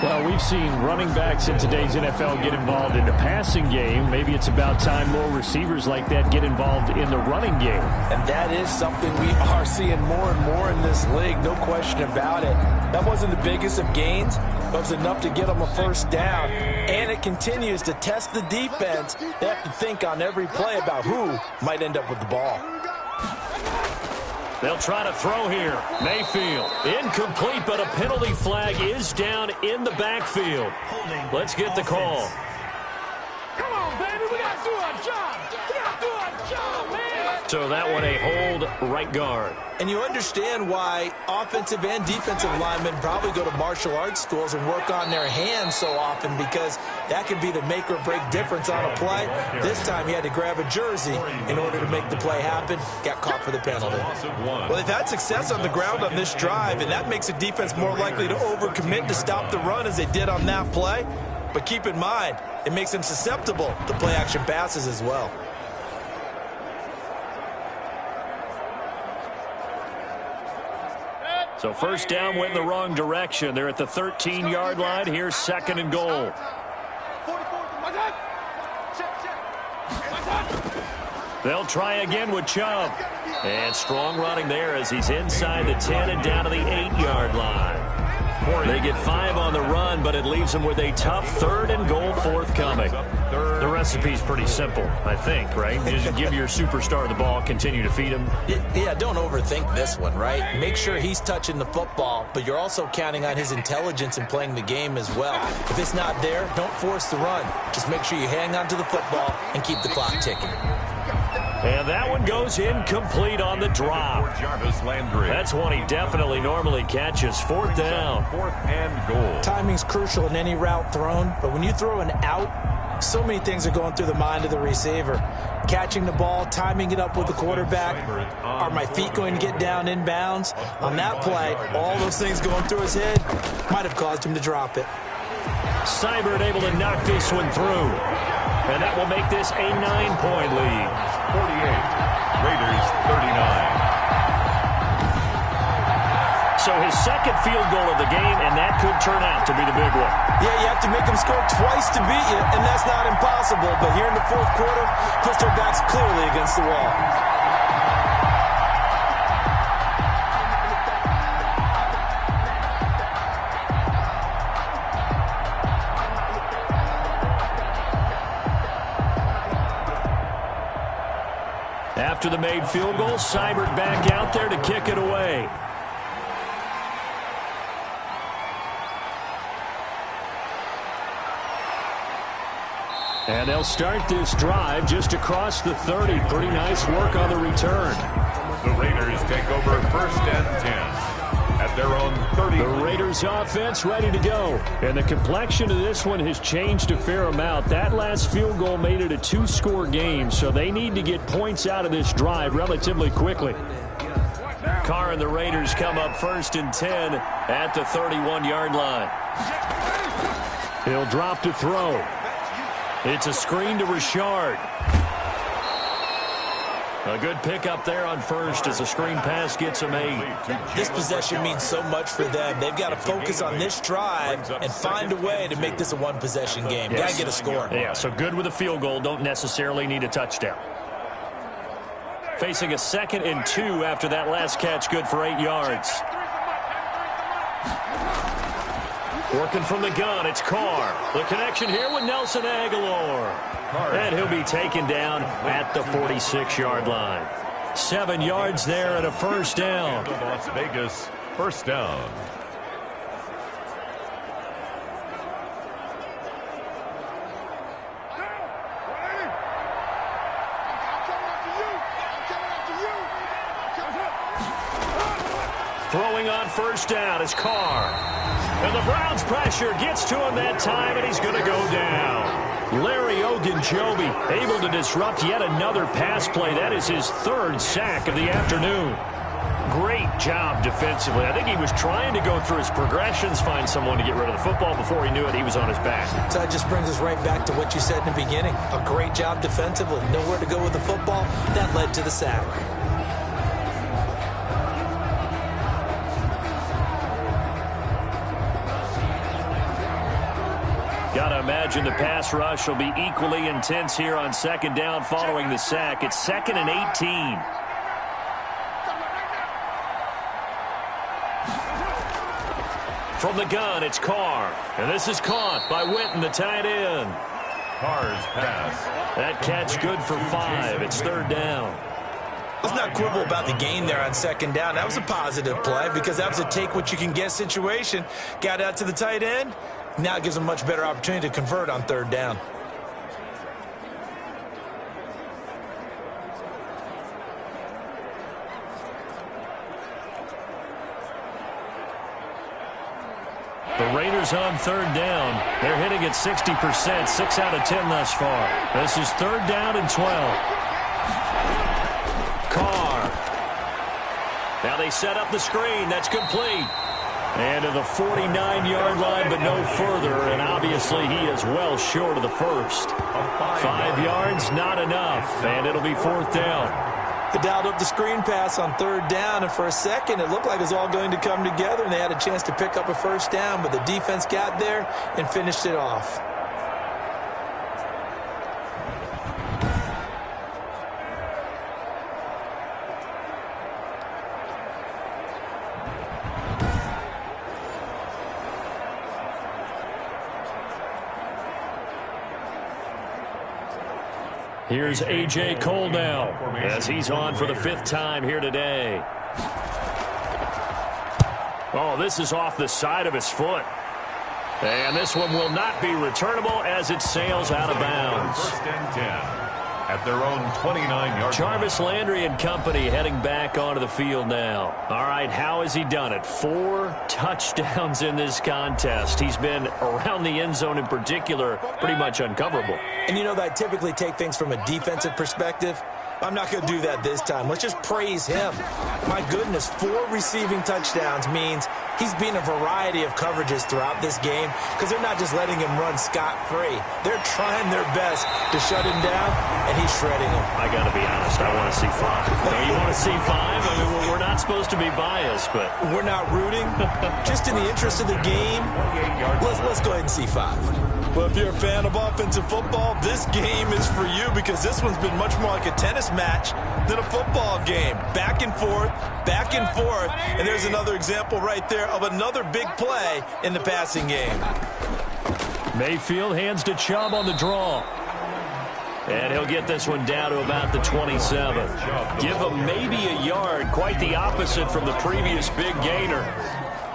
Well, we've seen running backs in today's NFL get involved in the passing game. Maybe it's about time more receivers like that get involved in the running game. And that is something we are seeing more and more in this league, no question about it. That wasn't the biggest of gains, but it was enough to get them a first down. And it continues to test the defense. They have to think on every play about who might end up with the ball. They'll try to throw here. Mayfield, incomplete, but a penalty flag is down in the backfield. Let's get the call. Come on, baby, we got to do our job. We got to do our job, man. So that one a hold right guard. And you understand why offensive and defensive linemen probably go to martial arts schools and work on their hands so often, because that could be the make or break difference on a play. This time he had to grab a jersey in order to make the play happen. Got caught for the penalty. Well, they've had success on the ground on this drive, and that makes a defense more likely to overcommit to stop the run as they did on that play. But keep in mind, it makes them susceptible to play action passes as well. So first down went in the wrong direction. They're at the 13-yard line. Here's 2nd and goal. They'll try again with Chubb. And strong running there as he's inside the 10 and down to the 8-yard line. They get 5 on the run, but it leaves them with a tough 3rd and goal forthcoming. The recipe's pretty simple, I think, right? Just give your superstar the ball, continue to feed him. Yeah, don't overthink this one, right? Make sure he's touching the football, but you're also counting on his intelligence in playing the game as well. If it's not there, don't force the run. Just make sure you hang on to the football and keep the clock ticking. And that one goes incomplete on the drop. That's one he definitely normally catches. 4th down. 4th and goal. Timing's crucial in any route thrown, but when you throw an out, so many things are going through the mind of the receiver. Catching the ball, timing it up with the quarterback. Are my feet going to get down inbounds? On that play, all those things going through his head might have caused him to drop it. Seibert able to knock this one through. And that will make this a 9-point lead. 48, Raiders 39. So his second field goal of the game, and that could turn out to be the big one. Yeah, you have to make them score twice to beat you, and that's not impossible. But here in the fourth quarter, puts their backs clearly against the wall. After the made field goal, Seibert back out there to kick it away. And they'll start this drive just across the 30. Pretty nice work on the return. The Raiders take over 1st and 10 at their own 30. The Raiders offense ready to go. And the complexion of this one has changed a fair amount. That last field goal made it a 2-score game, so they need to get points out of this drive relatively quickly. Carr and the Raiders come up 1st and 10 at the 31-yard line. He'll drop to throw. It's a screen to Richard. A good pickup there on first as the screen pass gets him 8. This possession means so much for them. They've got to focus on this drive and find a way to make this a one-possession game. Got to get a score. Yeah, so good with a field goal. Don't necessarily need a touchdown. Facing a 2nd and 2 after that last catch, good for 8 yards. Working from the gun, it's Carr. The connection here with Nelson Aguilar. And he'll be taken down at the 46-yard line. 7 yards there and a first down. Las Vegas, first down. Throwing on first down is Carr. And the Browns' pressure gets to him that time, and he's going to go down. Larry Ogunjobi able to disrupt yet another pass play. That is his 3rd sack of the afternoon. Great job defensively. I think he was trying to go through his progressions, find someone to get rid of the football. Before he knew it, he was on his back. So that just brings us right back to what you said in the beginning. A great job defensively. Nowhere to go with the football. That led to the sack. Got to imagine the pass rush will be equally intense here on 2nd down following the sack. It's 2nd and 18. From the gun, it's Carr. And this is caught by Witten, the tight end. Carr's pass. That catch good for 5. It's 3rd down. Let's not quibble about the gain there on 2nd down. That was a positive play because that was a take-what-you-can-get situation. Got out to the tight end. Now it gives them a much better opportunity to convert on 3rd down. The Raiders on 3rd down. They're hitting at 60%, 6 out of 10 thus far. This is 3rd down and 12. Carr. Now they set up the screen. That's complete. And to the 49-yard line, but no further. And obviously he is well short of the first. 5 yards, not enough. And it'll be 4th down. They dialed up the screen pass on 3rd down, and for a second it looked like it was all going to come together, and they had a chance to pick up a first down, but the defense got there and finished it off. Here's A.J. Cole now as he's on for the 5th time here today. Oh, this is off the side of his foot. And this one will not be returnable as it sails out of bounds. 1st and 10 at their own 29-yard line. Jarvis Landry and company heading back onto the field now. All right, how has he done it? 4 touchdowns in this contest. He's been around the end zone in particular, pretty much uncoverable. And you know that I typically take things from a defensive perspective. I'm not going to do that this time. Let's just praise him. My goodness, 4 receiving touchdowns means he's been a variety of coverages throughout this game because they're not just letting him run scot-free. They're trying their best to shut him down, and he's shredding him. I got to be honest, I want to see 5. You want to see 5? I mean, we're not supposed to be biased, but we're not rooting. Just in the interest of the game, let's go ahead and see 5. Well, if you're a fan of offensive football, this game is for you because this one's been much more like a tennis match than a football game. Back and forth, and there's another example right there of another big play in the passing game. Mayfield hands to Chubb on the draw. And he'll get this one down to about the 27. Give him maybe a yard, quite the opposite from the previous big gainer.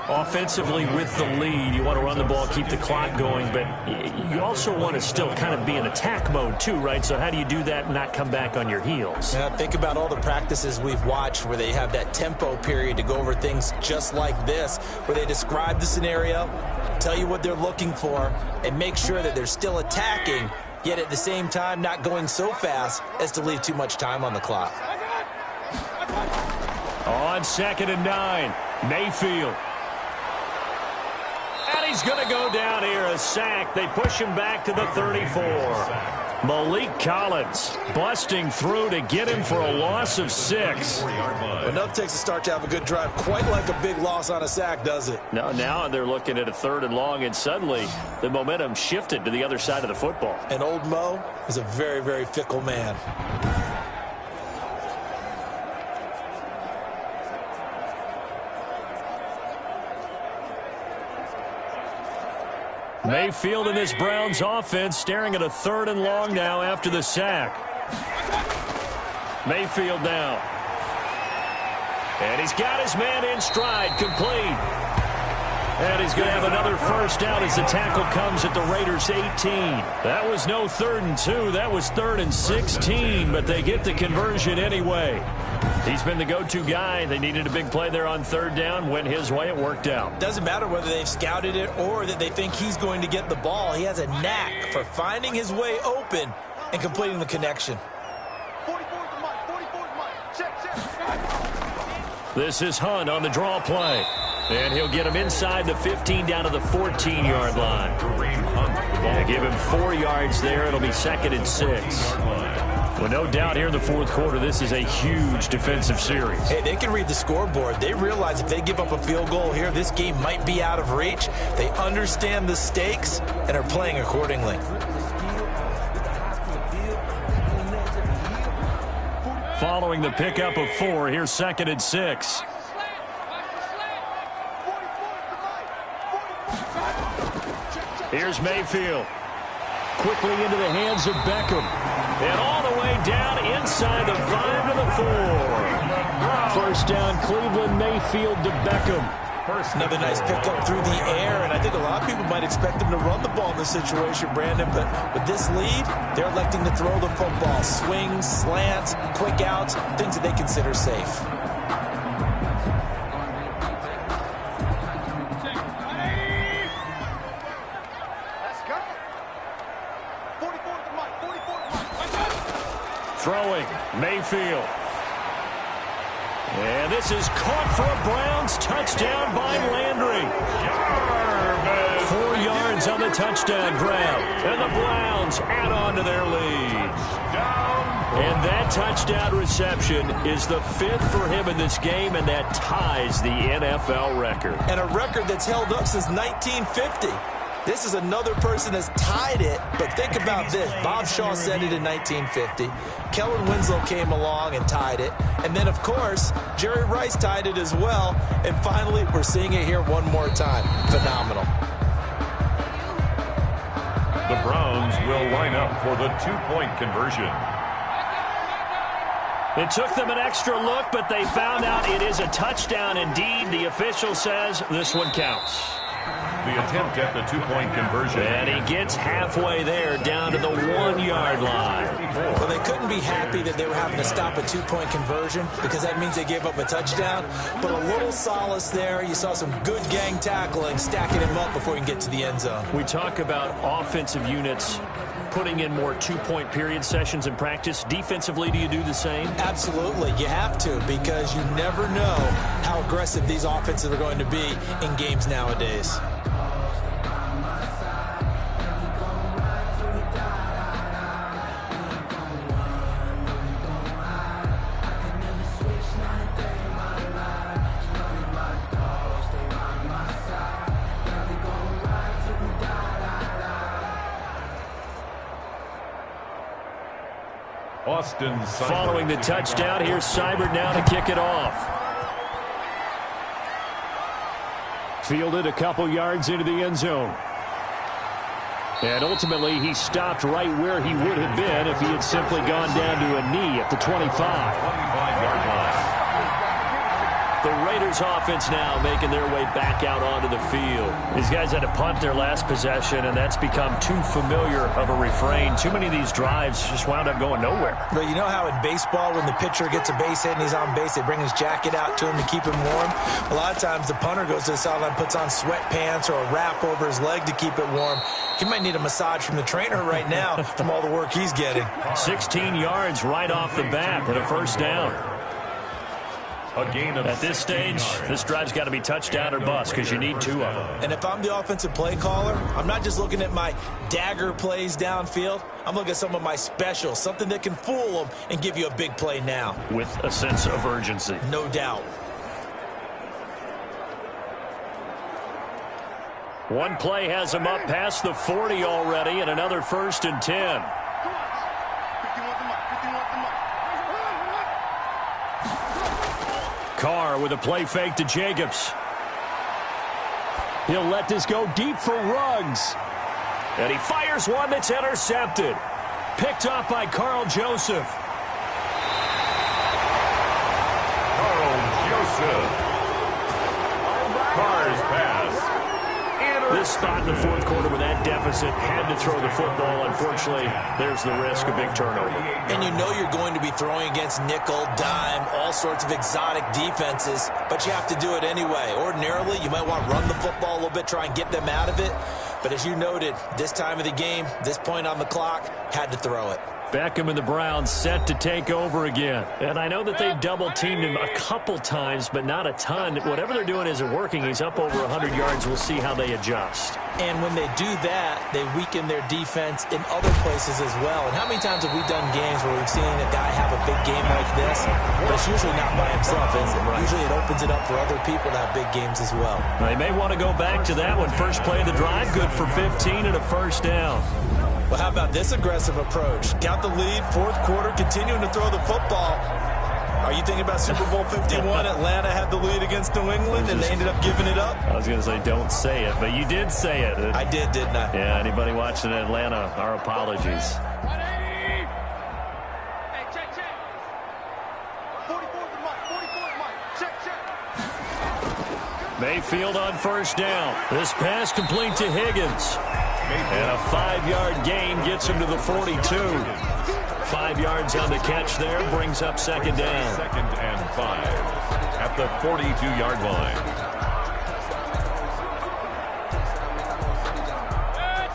Offensively with the lead, you want to run the ball, keep the clock going, but you also want to still kind of be in attack mode too, right? So how do you do that and not come back on your heels? Yeah, think about all the practices we've watched where they have that tempo period to go over things just like this, where they describe the scenario, tell you what they're looking for, and make sure that they're still attacking, yet at the same time not going so fast as to leave too much time on the clock. On 2nd and 9, Mayfield. And he's going to go down here, a sack. They push him back to the 34. Malik Collins busting through to get him for a loss of 6. Enough takes a start to have a good drive. Quite like a big loss on a sack, does it? Now they're looking at a 3rd and long, and suddenly the momentum shifted to the other side of the football. And old Mo is a very, very fickle man. Mayfield in this Browns offense staring at a 3rd and long now after the sack. Mayfield now. And he's got his man in stride, complete. And he's going to have another first down as the tackle comes at the Raiders' 18. That was no 3rd and 2. That was 3rd and 16, but they get the conversion anyway. He's been the go-to guy. They needed a big play there on 3rd down. Went his way. It worked out. Doesn't matter whether they've scouted it or that they think he's going to get the ball. He has a knack for finding his way open and completing the connection. This is Hunt on the draw play. And he'll get him inside the 15 down to the 14-yard line. Yeah, give him 4 yards there. It'll be 2nd and 6. Well, no doubt here in the 4th quarter, this is a huge defensive series. Hey, they can read the scoreboard. They realize if they give up a field goal here, this game might be out of reach. They understand the stakes and are playing accordingly. Following the pickup of 4, here's 2nd and 6. Here's Mayfield. Quickly into the hands of Beckham. And all the way down inside the 5 to the 4. First down, Cleveland. Mayfield to Beckham. Another nice pickup through the air, and I think a lot of people might expect them to run the ball in this situation, Brandon, but with this lead, they're electing to throw the football. Swings, slants, quick outs, things that they consider safe. Throwing, Mayfield. And this is caught for a Browns touchdown by Landry. 4 yards on the touchdown grab. And the Browns add on to their lead. And that touchdown reception is the 5th for him in this game, and that ties the NFL record. And a record that's held up since 1950. This is another person that's tied it, but think about this. Bob Shaw said it in 1950. Kellen Winslow came along and tied it. And then, of course, Jerry Rice tied it as well. And finally, we're seeing it here one more time. Phenomenal. The Browns will line up for the 2-point conversion. It took them an extra look, but they found out it is a touchdown indeed. The official says this one counts. the attempt at the two-point conversion. And he gets halfway there, down to the 1-yard line. Well, they couldn't be happy that they were having to stop a two-point conversion because that means they gave up a touchdown. But a little solace there. You saw some good gang tackling, stacking him up before he can get to the end zone. We talk about offensive units putting in more two-point period sessions in practice. Defensively, do you do the same? Absolutely. You have to, because you never know how aggressive these offenses are going to be in games nowadays. Following the touchdown, here's Seibert now to kick it off. Fielded a couple yards into the end zone. And ultimately, he stopped right where he would have been if he had simply gone down to a knee at the 25. 25-yard line. The Raiders offense now making their way back out onto the field. These guys had to punt their last possession, and that's become too familiar of a refrain. Too many of these drives just wound up going nowhere. But you know how in baseball, when the pitcher gets a base hit and he's on base, they bring his jacket out to him to keep him warm? A lot of times the punter goes to the sideline, puts on sweatpants or a wrap over his leg to keep it warm. He might need a massage from the trainer right now from all the work he's getting. 16 yards right off the bat and a first down. A gain of At this stage, this drive's got to be touchdown or bust because you need two of them. And if I'm the offensive play caller, I'm not just looking at my dagger plays downfield. I'm looking at some of my specials, something that can fool them and give you a big play now. With a sense of urgency. No doubt. One play has him up past the 40 already, and another 1st and 10. Carr with a play fake to Jacobs. He'll let this go deep for Ruggs. And he fires one that's intercepted. Picked up by Carl Joseph. Carl Joseph. Carr's pass. This spot in the fourth quarter with that deficit, had to throw the football. Unfortunately, there's the risk of big turnover. And you know you're going to be throwing against nickel, dime, all sorts of exotic defenses, but you have to do it anyway. Ordinarily, you might want to run the football a little bit, try and get them out of it. But as you noted, this time of the game, this point on the clock, had to throw it. Beckham and the Browns set to take over again. And I know that they've double-teamed him a couple times, but not a ton. Whatever they're doing isn't working. He's up over 100 yards. We'll see how they adjust. And when they do that, they weaken their defense in other places as well. And how many times have we done games where we've seen a guy have a big game like this? But it's usually not by himself, is it? Usually it opens it up for other people to have big games as well. They may want to go back to that one. First play of the drive, good for 15 and a first down. Well, how about this aggressive approach? Got the lead, fourth quarter, continuing to throw the football. Are you thinking about Super Bowl 51? Atlanta had the lead against New England, and they ended up giving it up? I was going to say don't say it, but you did say it. I did, didn't I? Yeah, anybody watching Atlanta, our apologies. Mayfield on first down. This pass complete to Higgins. And a 5-yard gain gets him to the 42. 5 yards on the catch there, brings up second down. 2nd and 5 at the 42-yard line.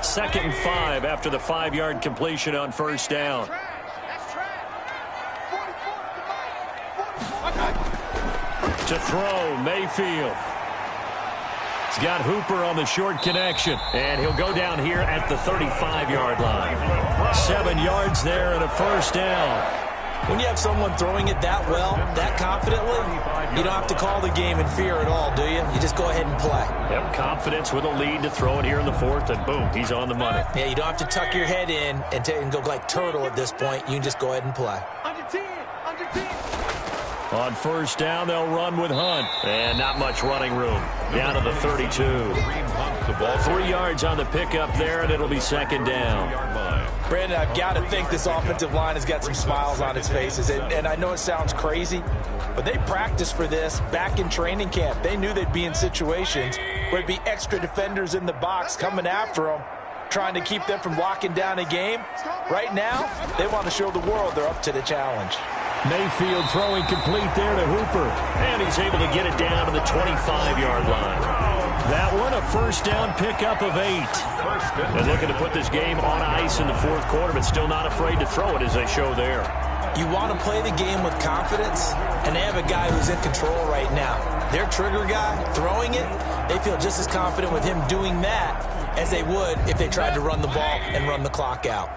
2nd and 5 after the 5-yard completion on first down. To throw, Mayfield. He's got Hooper on the short connection, and he'll go down here at the 35-yard line. 7 yards there and a first down. When you have someone throwing it that well, that confidently, you don't have to call the game in fear at all, do you? You just go ahead and play. Yep, confidence with a lead to throw it here in the fourth, and boom, he's on the money. Yeah, you don't have to tuck your head in and go like turtle at this point. You can just go ahead and play. Under 10. On first down, they'll run with Hunt. And not much running room. Down to the 32. 3 yards on the pickup there, and it'll be second down. Brandon, I've got to think this offensive line has got some smiles on its faces. And I know it sounds crazy, but they practiced for this back in training camp. They knew they'd be in situations where it'd be extra defenders in the box coming after them, trying to keep them from locking down a game. Right now, they want to show the world they're up to the challenge. Mayfield throwing complete there to Hooper. And he's able to get it down to the 25-yard line. That one, a first down pickup of 8. And looking to put this game on ice in the fourth quarter, but still not afraid to throw it as they show there. You want to play the game with confidence, and they have a guy who's in control right now. Their trigger guy, throwing it, they feel just as confident with him doing that as they would if they tried to run the ball and run the clock out.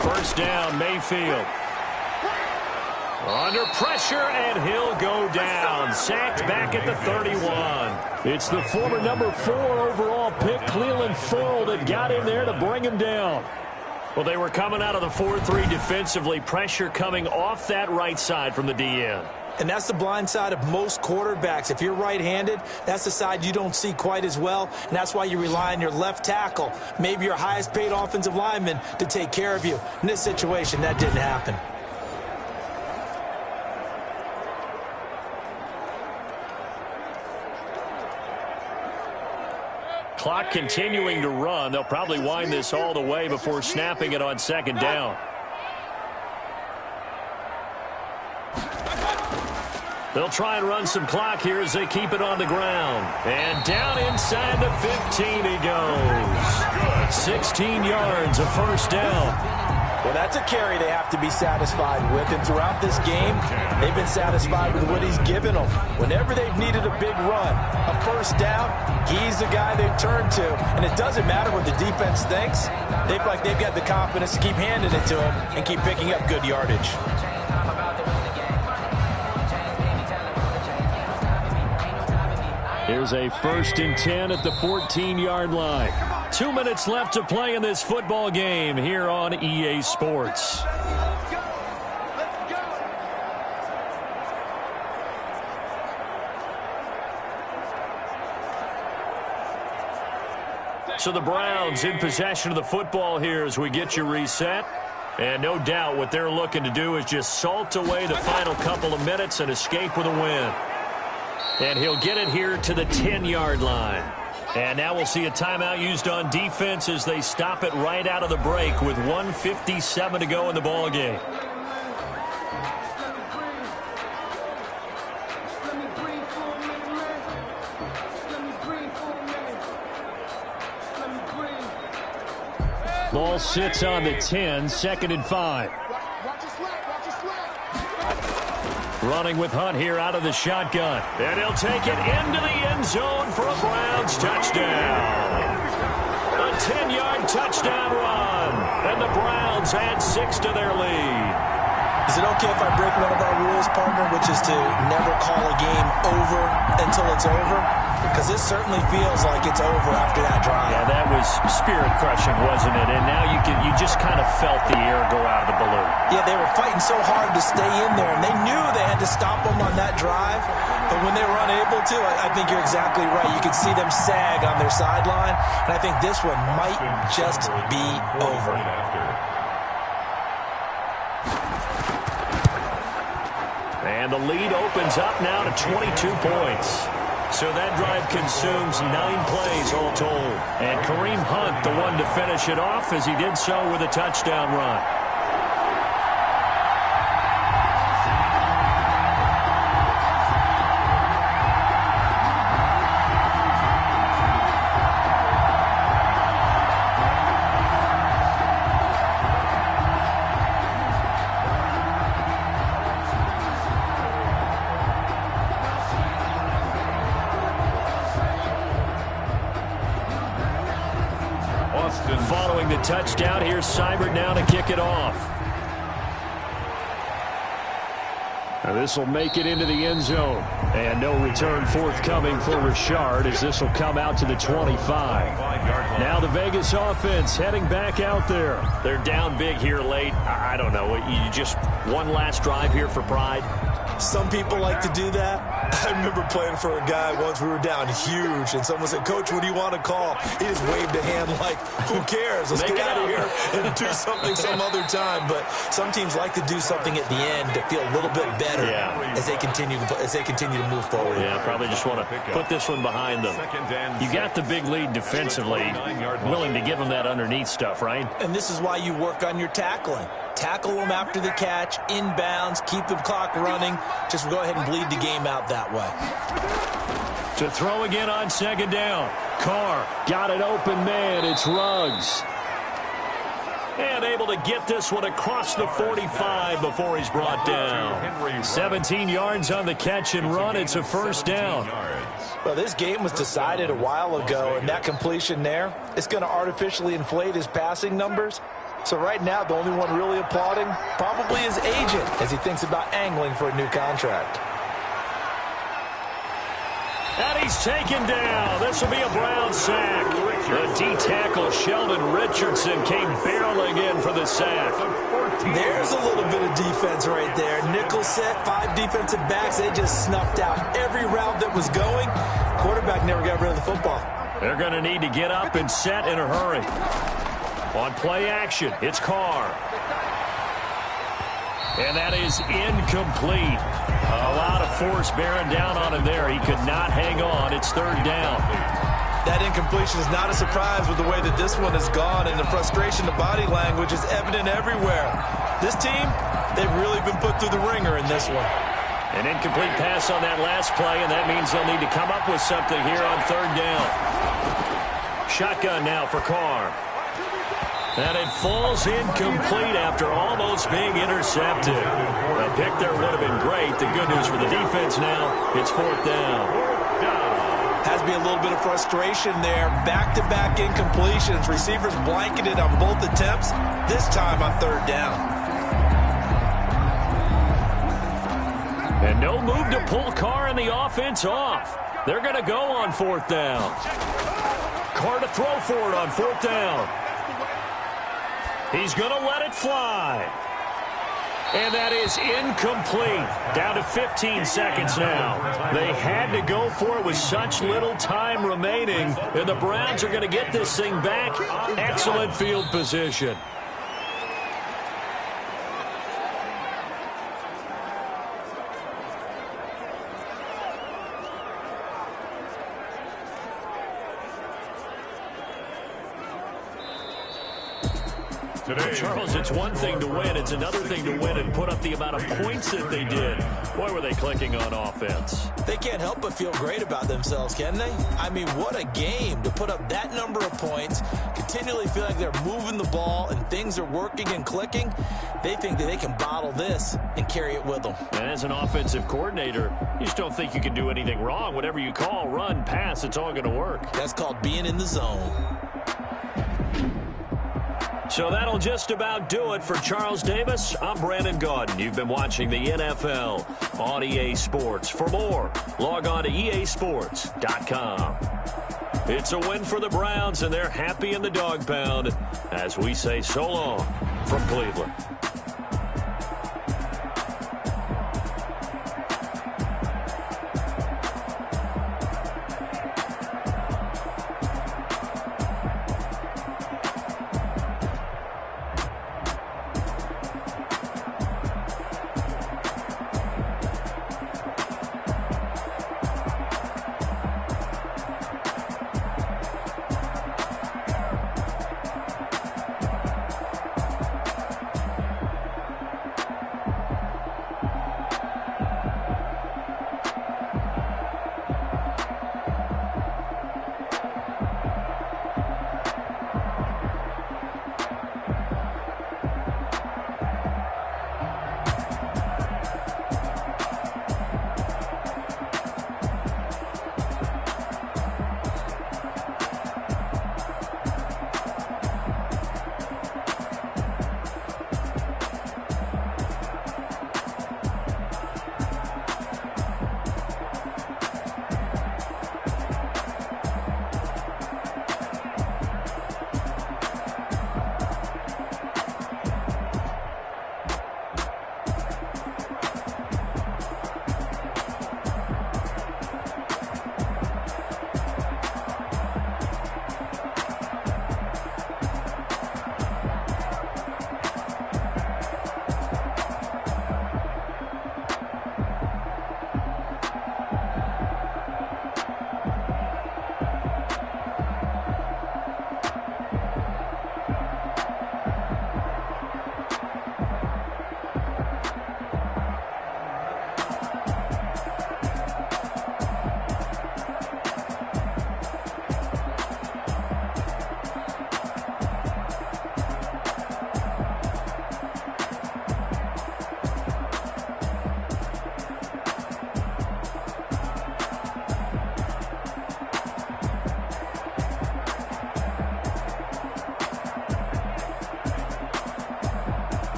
First down, Mayfield. Under pressure, and he'll go down. Sacked back at the 31. It's the former number 4 overall pick, Cleveland Ferrell, that got in there to bring him down. Well, they were coming out of the 4-3 defensively. Pressure coming off that right side from the DN. And that's the blind side of most quarterbacks. If you're right-handed, that's the side you don't see quite as well, and that's why you rely on your left tackle, maybe your highest-paid offensive lineman, to take care of you. In this situation, that didn't happen. Clock continuing to run. They'll probably wind this all the way before snapping it on second down. They'll try and run some clock here as they keep it on the ground. And down inside the 15 he goes. 16 yards, a first down. Well, that's a carry they have to be satisfied with. And throughout this game, they've been satisfied with what he's given them. Whenever they've needed a big run, a first down, he's the guy they've turned to. And it doesn't matter what the defense thinks. They feel like they've got the confidence to keep handing it to him and keep picking up good yardage. Here's a 1st and 10 at the 14-yard line. 2 minutes left to play in this football game here on EA Sports. So the Browns in possession of the football here as we get you reset. And no doubt what they're looking to do is just salt away the final couple of minutes and escape with a win. And he'll get it here to the 10-yard line. And now we'll see a timeout used on defense as they stop it right out of the break with 1:57 to go in the ball game. Ball sits on the 10, 2nd and 5. Running with Hunt here out of the shotgun. And he'll take it into the end zone for a Browns touchdown. A 10-yard touchdown run. And the Browns add 6 to their lead. Is it okay if I break one of our rules, partner, which is to never call a game over until it's over? Because this certainly feels like it's over after that drive. Yeah, that was spirit-crushing, wasn't it? And now you just kind of felt the air go out of the balloon. Yeah, they were fighting so hard to stay in there, and they knew they had to stop them on that drive. But when they were unable to, I think you're exactly right. You could see them sag on their sideline, and I think this one might just be over. And the lead opens up now to 22 points. So that drive consumes 9 plays all told. And Kareem Hunt, the one to finish it off as he did so with a touchdown run. Following the touchdown, here's Seibert now to kick it off. Now this will make it into the end zone. And no return forthcoming for Richard as this will come out to the 25. Now the Vegas offense heading back out there. They're down big here late. I don't know. You just One last drive here for Pride. Some people like to do that. I remember playing for a guy once. We were down huge, and someone said, "Coach, what do you want to call?" He just waved a hand like, "Who cares? Let's get out of here and do something some other time." But some teams like to do something at the end to feel a little bit better as they continue to move forward. Yeah, probably just want to put this one behind them. You got the big lead defensively, willing to give them that underneath stuff, right? And this is why you work on your tackling. Tackle them after the catch, inbounds, keep the clock running. Just go ahead and bleed the game out that way. To throw again on second down. Carr got an open man. It's Ruggs. And able to get this one across the 45 before he's brought down. 17 yards on the catch and run. It's a first down. Well, this game was decided a while ago, and that completion there, it's going to artificially inflate his passing numbers. So right now, the only one really applauding probably his agent as he thinks about angling for a new contract. And he's taken down. This will be a Brown sack. The D-tackle Sheldon Richardson came barreling in for the sack. There's a little bit of defense right there. Nickel set, 5 defensive backs. They just snuffed out every route that was going. Quarterback never got rid of the football. They're going to need to get up and set in a hurry. On play action, it's Carr. And that is incomplete. A lot of force bearing down on him there. He could not hang on. It's third down. That incompletion is not a surprise with the way that this one has gone, and the frustration, the body language is evident everywhere. This team, they've really been put through the ringer in this one. An incomplete pass on that last play, and that means they'll need to come up with something here on third down. Shotgun now for Carr. And it falls incomplete after almost being intercepted. A pick there would have been great. The good news for the defense now, it's fourth down. Has to be a little bit of frustration there. Back-to-back incompletions. Receivers blanketed on both attempts, this time on third down. And no move to pull Carr and the offense off. They're going to go on fourth down. Carr to throw for it on fourth down. He's going to let it fly. And that is incomplete. Down to 15 seconds now. They had to go for it with such little time remaining. And the Browns are going to get this thing back. Excellent field position. Charles, it's one thing to win. It's another thing to win and put up the amount of points that they did. Boy, were they clicking on offense. They can't help but feel great about themselves, can they? I mean, what a game to put up that number of points, continually feel like they're moving the ball and things are working and clicking. They think that they can bottle this and carry it with them. And as an offensive coordinator, you just don't think you can do anything wrong. Whatever you call, run, pass, it's all going to work. That's called being in the zone. So that'll just about do it for Charles Davis. I'm Brandon Gaudin. You've been watching the NFL on EA Sports. For more, log on to easports.com. It's a win for the Browns, and they're happy in the dog pound as we say so long from Cleveland.